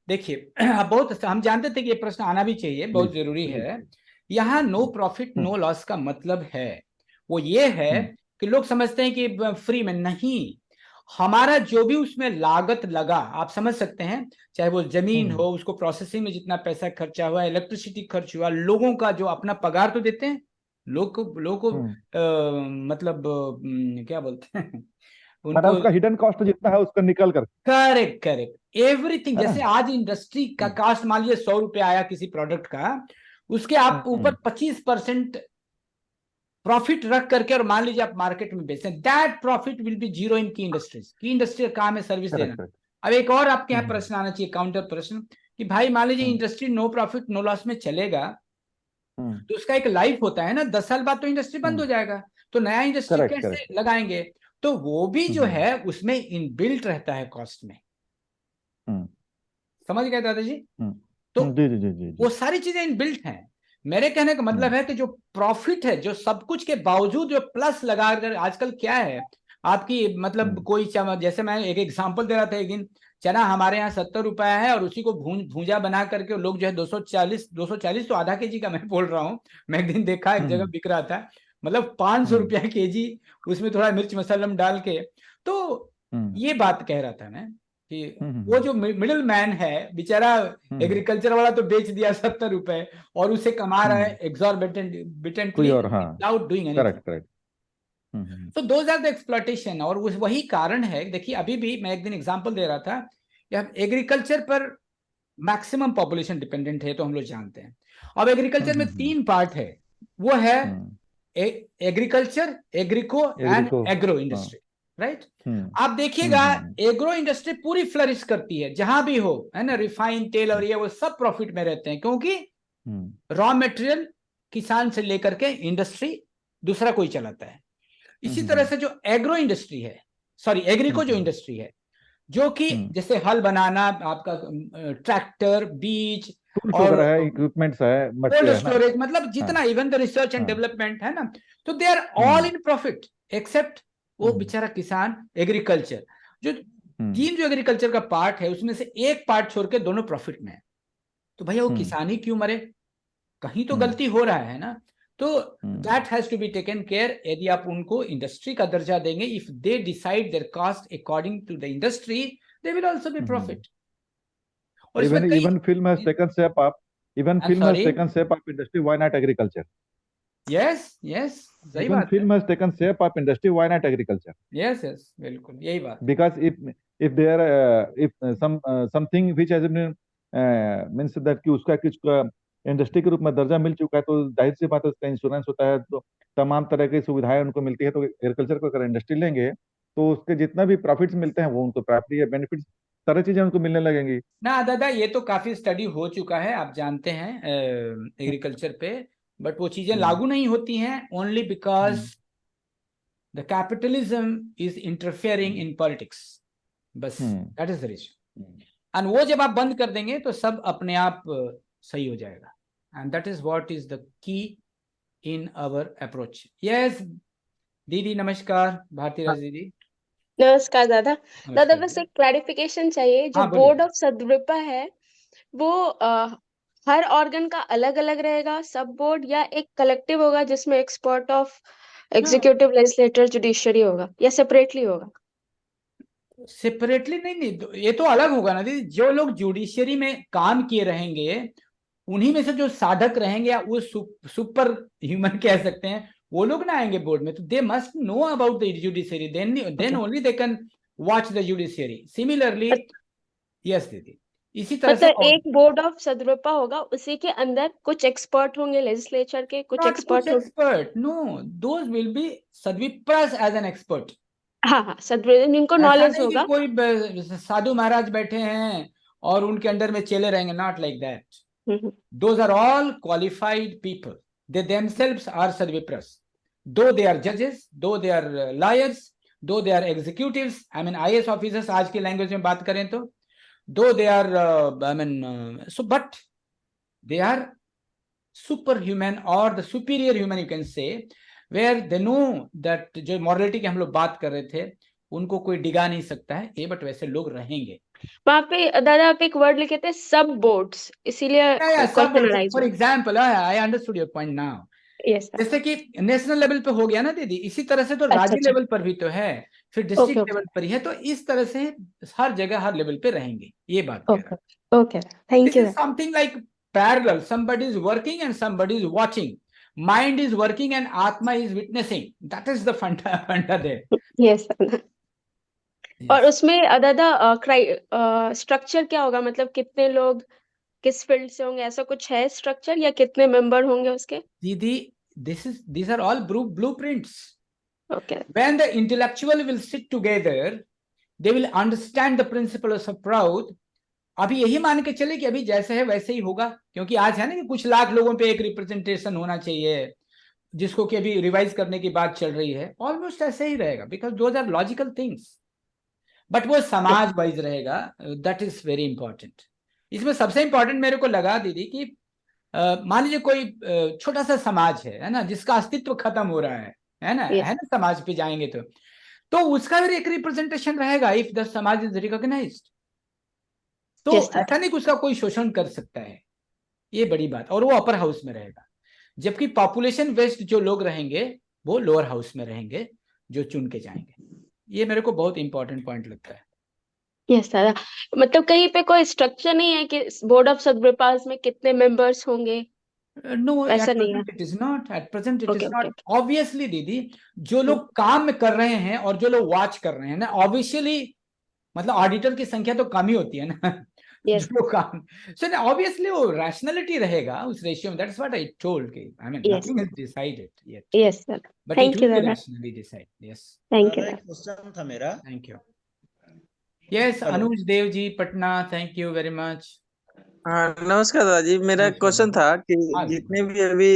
देखिए अब बहुत हम जानते थे कि ये प्रश्न आना भी चाहिए, बहुत प्लीज जरूरी प्लीज। है। यहाँ नो प्रॉफिट हम्म नो लॉस का मतलब है, वो ये है हम्म कि लोग समझते हैं कि फ्री में नहीं, हमारा जो भी उसमें लागत लगा, आप समझ सकते हैं, चाहे वो जमीन हम्म हो, उसको प्रोसेसिंग में जितना पैसा खर्चा हुआ, इलेक्ट्रिसिटी खर्च हुआ, लोगों का जो अपना पगार तो देते हैं, लोग को हम्म। मतलब क्या बोलते हैं मतलब उनको, उसका हिडन कॉस्ट जितना है उसका निकल कर, करेक्ट करेक्ट एवरीथिंग। है ना। जैसे आज इंडस्ट्री का हम्म कास्ट मान लीजिए 100 रुपए आया किसी प्रोडक्ट का, उसके आप ऊपर हम्म। 25% प्रॉफिट रख करके, और मान लीजिए आप मार्केट में बेचते हैं, that profit will be zero in key industries. Key industry का काम है सर्विस देना। Correct correct. अब एक और आपके यहाँ हम्म प्रश्न आना चाहिए, काउंटर प्रश्न, कि भाई मान लीजिए hmm industry no profit no loss में चलेगा, हम्म तो उसका एक लाइफ होता है ना, 10 साल बाद तो इंडस्ट्री बंद हो हम्म। जाएगा, तो नया इंडस्ट्री करेक्ट कैसे करेक्ट। लगाएंगे? तो वो भी जो हम्म है उसमें इनबिल्ट रहता है कॉस्ट में। हम्म समझ गए दादाजी? हम्म तो जी जी जी जी वो जी। सारी चीजें इनबिल्ट हैं। मेरे कहने का मतलब हम्म है कि जो प्रॉफिट है, जो सब कुछ के बावजूद जो प्लस लगा कर, आजकल क्या है आपकी, मतलब हम्म कोई जैसे मैं एक एग्जांपल दे रहा था एक दिन, चना हमारे यहाँ 70 रुपए है, और उसी को भूंजा बना करके लोग जो है 240 तो आधा केजी का मैं बोल रहा हूँ, मैं एक दिन देखा एक जगह हम्म बिक रहा था, मतलब 500 हम्म रुपया केजी, उसमें थोड़ा मिर्च मसालम डाल के। तो हम्म ये बात कह रहा था मैं, कि वो हम्म जो मिडिल मैन है बेचारा, हम्म एग्रीकल्चर वाला तो बेच दिया 70 रुपए, और उसे कमा रहा है हम्म। कोई एग्जॉर्बिटेंटली और, हाँ। Without doing anything. Correct correct. Hmm तो दोज आर द एक्सप्लॉटेशन, और वही कारण है। देखिए अभी भी मैं एक दिन एग्जांपल दे रहा था कि एग्रीकल्चर पर मैक्सिमम पॉपुलेशन डिपेंडेंट है, तो हम लोग जानते हैं। अब एग्रीकल्चर में हम्म 3 पार्ट है, वो है हम्म। Agriculture, agrico agri and co, agro हाँ। Industry, right? हम्म आप देखिएगा हम्म। एग्रो इंडस्ट्री पूरी फ्लरिश करती है जहां भी हो, है ना, रिफाइन तेल और ये वो सब प्रॉफिट में रहते हैं, क्योंकि हम्म रॉ मटेरियल किसान से लेकर के इंडस्ट्री दूसरा कोई चलाता है। इसी तरह हम्म से जो एग्रो इंडस्ट्री है, सॉरी एग्रीको जो हम्म इंडस्ट्री है, जो कि हम्म। जैसे हल बनाना, आपका ट्रैक्टर, बीज, टूल्स और वगैरह है, इक्विपमेंट्स है, कोल्ड मटेरियल है ना। स्टोरेज, मतलब हाँ जितना, इवन द रिसर्च एंड हाँ। डेवलपमेंट है ना, तो they are all hmm in profit except वो हम्म बेचारा किसान एग्रीकल्चर, जो तीन जो एग्रीकल्चर का पार्ट है उसमें से एक पार्ट छोड़ के दोनों प्रॉफिट में है, तो भैया वो किसान ही क्यों मरे, कहीं तो गलती हो रहा है ना। तो that has to be taken care. यदि आप उनको इंडस्ट्री का दर्जा देंगे, if they decide their cost according to the industry, they will also be profit. और इसमें कई even film has taken shape up even I'm film has sorry, taken shape up industry, why not agriculture? Yes yes, सही Even बात है, film has taken shape up industry, why not agriculture? Yes yes, बिल्कुल यही बात है। Because if there if something which has been means that कि उसका कुछ इंडस्ट्री के रूप में दर्जा मिल चुका है, तो जाहिर सी बात है उसका इंश्योरेंस होता है, तो तमाम तरह की सुविधाएं उनको मिलती है। तो एग्रीकल्चर को अगर इंडस्ट्री लेंगे तो उसके जितना भी प्रॉफिट्स मिलते हैं वो उनको प्रॉफिट या बेनिफिट्स सारी चीजें उनको मिलने लगेंगी ना दादा, ये तो काफी स्टडी हो चुका है, आप जानते हैं एग्रीकल्चर पे, बट वो चीजें लागू नहीं होती हैं only because the capitalism is interfering in politics, बस that is the reason. And वो जब आप बंद कर देंगे तो सब अपने आप सही हो जाएगा, and that is what is the key in our approach. Yes दीदी, नमस्कार, भारती राज दीदी। नमस्कार दादा। दादा नमस्कार बस जी। एक क्लैरिफिकेशन चाहिए, जो हाँ बोलिए। बोर्ड ऑफ सदविपा है वो हर ऑर्गन का अलग अलग रहेगा, सब बोर्ड, या एक कलेक्टिव होगा जिसमें expert of executive, legislator, judiciary होगा, या सेपरेटली होगा? सेपरेटली नहीं, नहीं ये तो अलग होगा ना दीदी। जो लोग जुडिशरी में काम किए रहेंगे, उन्हीं में से जो साधक रहेंगे या वो सुपर ह्यूमन कह सकते हैं, वो लोग ना आएंगे बोर्ड में, तो they must know about the judiciary, then only they can watch the judiciary. Similarly yes दीदी, इसी तरह से मतलब एक बोर्ड ऑफ सदविपा होगा, उसी के अंदर कुछ एक्सपर्ट होंगे लेजिस्लेचर के, कुछ नॉट कुछ एक्सपर्ट होंगे। Expert, no, those will be Sadvipras as an expert. हाँ हाँ, सदविपा जिनको ऐसा नॉलेज नहीं कि होगा। कोई साधु महाराज बैठे हैं और उनके अंडर में चले रहेंगे, not like that. Those are all qualified people. They themselves are Sadvipras. Though they are judges, though they are lawyers, though they are executives, I mean IAS officers आज की लैंग्वेज में बात करें तो, though they are so but they are superhuman or the superior human you can say, where they know that जो morality की हम लोग बात कर रहे थे, उनको कोई डिगा नहीं सकता है ये, बट वैसे लोग रहेंगे वहां पे। दादा आप एक वर्ड लिखे थे सब बोर्ड्स, इसीलिए question arise. For example I understood your point now. Yes जैसे कि नेशनल लेवल पे हो गया ना दीदी, इसी तरह से तो अच्छा राज्य अच्छा, लेवल पर भी तो है, फिर ओके डिस्ट्रिक्ट ओके लेवल पर ही है, तो इस तरह से हर जगह हर लेवल पे रहेंगे, ये बात कह रहा okay okay, thank this you. Is something like parallel, somebody is working and somebody is watching, mind is working and atma is witnessing, that is the funda there। Yes और उसमें दादा स्ट्रक्चर क्या होगा, मतलब कितने लोग किस फील्ड से होंगे, ऐसा कुछ है स्ट्रक्चर, या कितने मेंबर होंगे उसके? दीदी these are all blueprints। Okay When the intellectual will sit together, they will understand the principles of Proud। अभी यही मान के चले कि अभी जैसे है वैसे ही होगा, क्योंकि आज है ना कि कुछ लाख लोगों पे एक रिप्रेजेंटेशन होना चाहिए, जिसको कि अभी रिवाइज करने की बात चल रही है, ऑलमोस्ट ऐसे ही रहेगा, because those are logical things, but वो समाज वाइज रहेगा, दैट इज वेरी इंपॉर्टेंट। इसमें सबसे इंपॉर्टेंट मेरे को लगा दीदी कि मान लीजिए कोई छोटा सा समाज है ना, जिसका अस्तित्व खत्म हो रहा है ना, Yes. है ना, समाज पे जाएंगे तो उसका भी एक रिप्रेजेंटेशन रहेगा इफ द समाज इज रिकॉग्नाइज्ड। तो Yes, sir. ऐसा नहीं कि उसका कोई शोषण कर सकता है, ये बड़ी बात, और वो अपर हाउस में रहेगा, जबकि पॉपुलेशन वेस्ट जो लोग रहेंगे वो लोअर हाउस में रहेंगे, जो चुन के जाएंगे। ये मेरे को बहुत इंपॉर्टेंट पॉइंट लगता है। यस दादा, मतलब कहीं पे कोई स्ट्रक्चर नहीं है कि बोर्ड ऑफ सदविपास में कितने मेंबर्स होंगे? No, वैसा at नहीं है। present it is not. At present it Okay, is not. okay. Obviously दीदी, जो लोग काम में कर रहे हैं और जो लोग वॉच कर रहे हैं ना, ऑब्वियसली मतलब ऑडिटर की संख्या तो कम ही होती है ना। Yes. जो काम, so obviously वो रैशनलिटी रहेगा उस रेशियो में। That's what I told कि I mean Yes. nothing is decided yet. Yes, sir. But Thank it you, will be दादा। rationally decided. Yes. Thank you, दादा, एक दादा। क्वेश्चन था मेरा। Thank you. Yes, Hello. Anuj Dev ji Patna, thank you very much. हाँ नमस्कार दादाजी, मेरा नमस्कार क्वेश्चन दादा। था कि हाँ जी। जितने भी अभी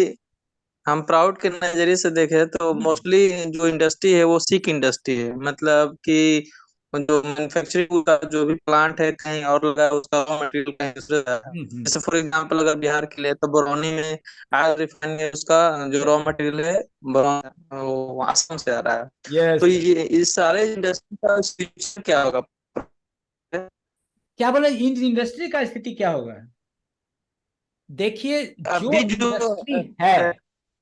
हम प्राउड के नजरिए से देखें तो मोस्टली जो इंडस्ट्री है वो सिक इंडस्ट्री है, मतलब कि जो मैन्युफैक्चरिंग का जो भी प्लांट है कहीं और लगा है, उसका रॉ मटेरियल कहीं दूसरे लगा है। जैसे फॉर एग्जांपल अगर बिहार के लिए तो बरौनी में आज रिफाइनरी है, उसका जो रॉ मटेरियल है वो आसाम से आ रहा है। Yes. तो ये इस सारे इंडस्ट्री का फ्यूचर क्या होगा? क्या बोले, इंडस्ट्री का स्थिति क्या होगा? देखिए, जो अभी जो इंडस्ट्री है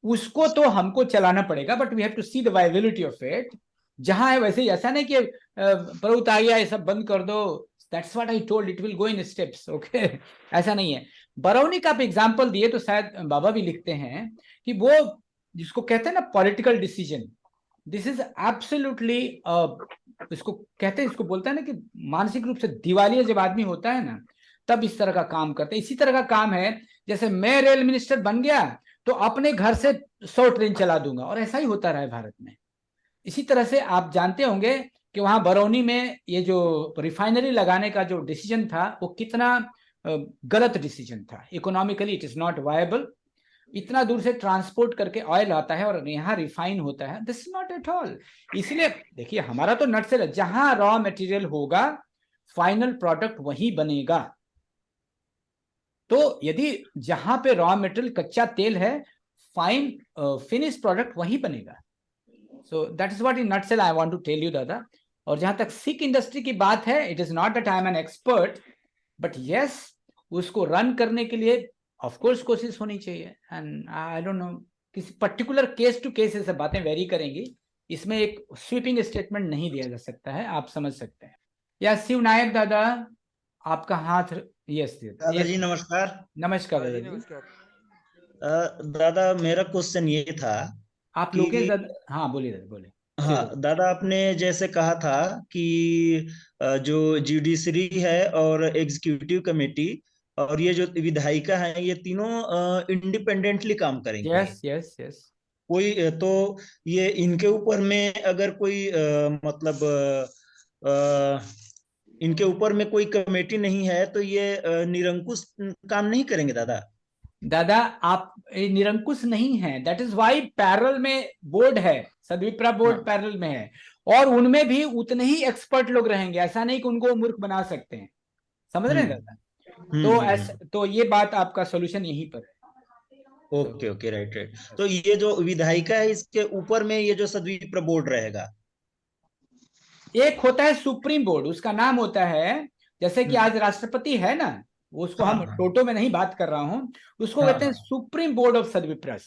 उसको तो हमको चलाना पड़ेगा, but we have to see the viability of it. जहां है वैसे ही, ऐसा नहीं कि प्रभुता आ गया ये सब बंद कर दो। That's what I told, it will go in steps, okay. ऐसा नहीं है। बरौनी का आप एग्जांपल दिए तो शायद बाबा भी लिखते हैं कि वो जिसको कहते हैं ना political decision, this is absolutely, इसको कहते हैं, इसको बोलता है ना कि मानसिक रूप से दिवालिया जब आदमी होता है ना, तब इस तरह का काम करते हैं। इसी तरह का काम है, जैसे मैं रेल मिनिस्टर बन गया तो अपने घर से 100 ट्रेन चला दूंगा, और ऐसा ही होता रहा है भारत में। इसी तरह से आप जानते होंगे कि वहां बरौनी में ये जो रिफाइनरी लगाने का जो डिसीजन था वो कितना गलत डिसीजन था। Economically it is not viable. इतना दूर से ट्रांसपोर्ट करके ऑयल आता है और यहाँ रिफाइन होता है, दिस नॉट एट ऑल। इसलिए देखिए, हमारा तो नट से जहां रॉ मटेरियल होगा फाइनल प्रोडक्ट वही बनेगा। तो यदि जहां पे रॉ मटेरियल कच्चा तेल है, फाइन फिनिश प्रोडक्ट वही बनेगा। So that is what in nutshell I want to tell you दादा। और जहां तक सिक इंडस्ट्री की बात है, it is not that I am an expert, but yes, उसको रन करने के लिए ऑफ कोर्स कोशिश होनी चाहिए। एंड आई डोंट नो, किसी पर्टिकुलर केस टू केस ये सब बातें वेरी करेंगी, इसमें एक स्वीपिंग स्टेटमेंट नहीं दिया जा सकता है, आप समझ सकते हैं। या शिव नायक दादा, आपका हाथ, यस दादाजी नमस्कार। नमस्कार दादा जी। दादा मेरा क्वेश्चन ये था आप लोकेश कि दादा, हाँ बोलिए दादा, बोले। हाँ दादा, आपने जैसे कहा था कि जो जुडिशरी है और एग्जीक्यूटिव कमेटी और ये जो विधायिका है, ये तीनों इंडिपेंडेंटली काम करेंगे। Yes yes yes. कोई तो ये इनके ऊपर में अगर कोई मतलब इनके ऊपर में कोई कमेटी नहीं है तो ये निरंकुश काम नहीं करेंगे दादा? दादा आप निरंकुश नहीं है, दैट इज वाई पैरेलल में बोर्ड है, सद्विप्रा बोर्ड पैरेलल में है, और उनमें भी उतने ही एक्सपर्ट लोग रहेंगे। ऐसा नहीं कि उनको मूर्ख बना सकते हैं, समझ रहे हैं दादा? तो ऐसा, तो ये बात आपका सोल्यूशन यहीं पर है। Okay okay, right right. तो ये जो विधायिका है, इसके ऊपर में ये जो सद्विप्रा बोर्ड रहेगा? एक होता है सुप्रीम बोर्ड, उसका नाम होता है, जैसे कि आज राष्ट्रपति है ना, उसको हम टोटो में नहीं बात कर रहा हूं, उसको कहते हैं सुप्रीम बोर्ड ऑफ सद्विप्रस।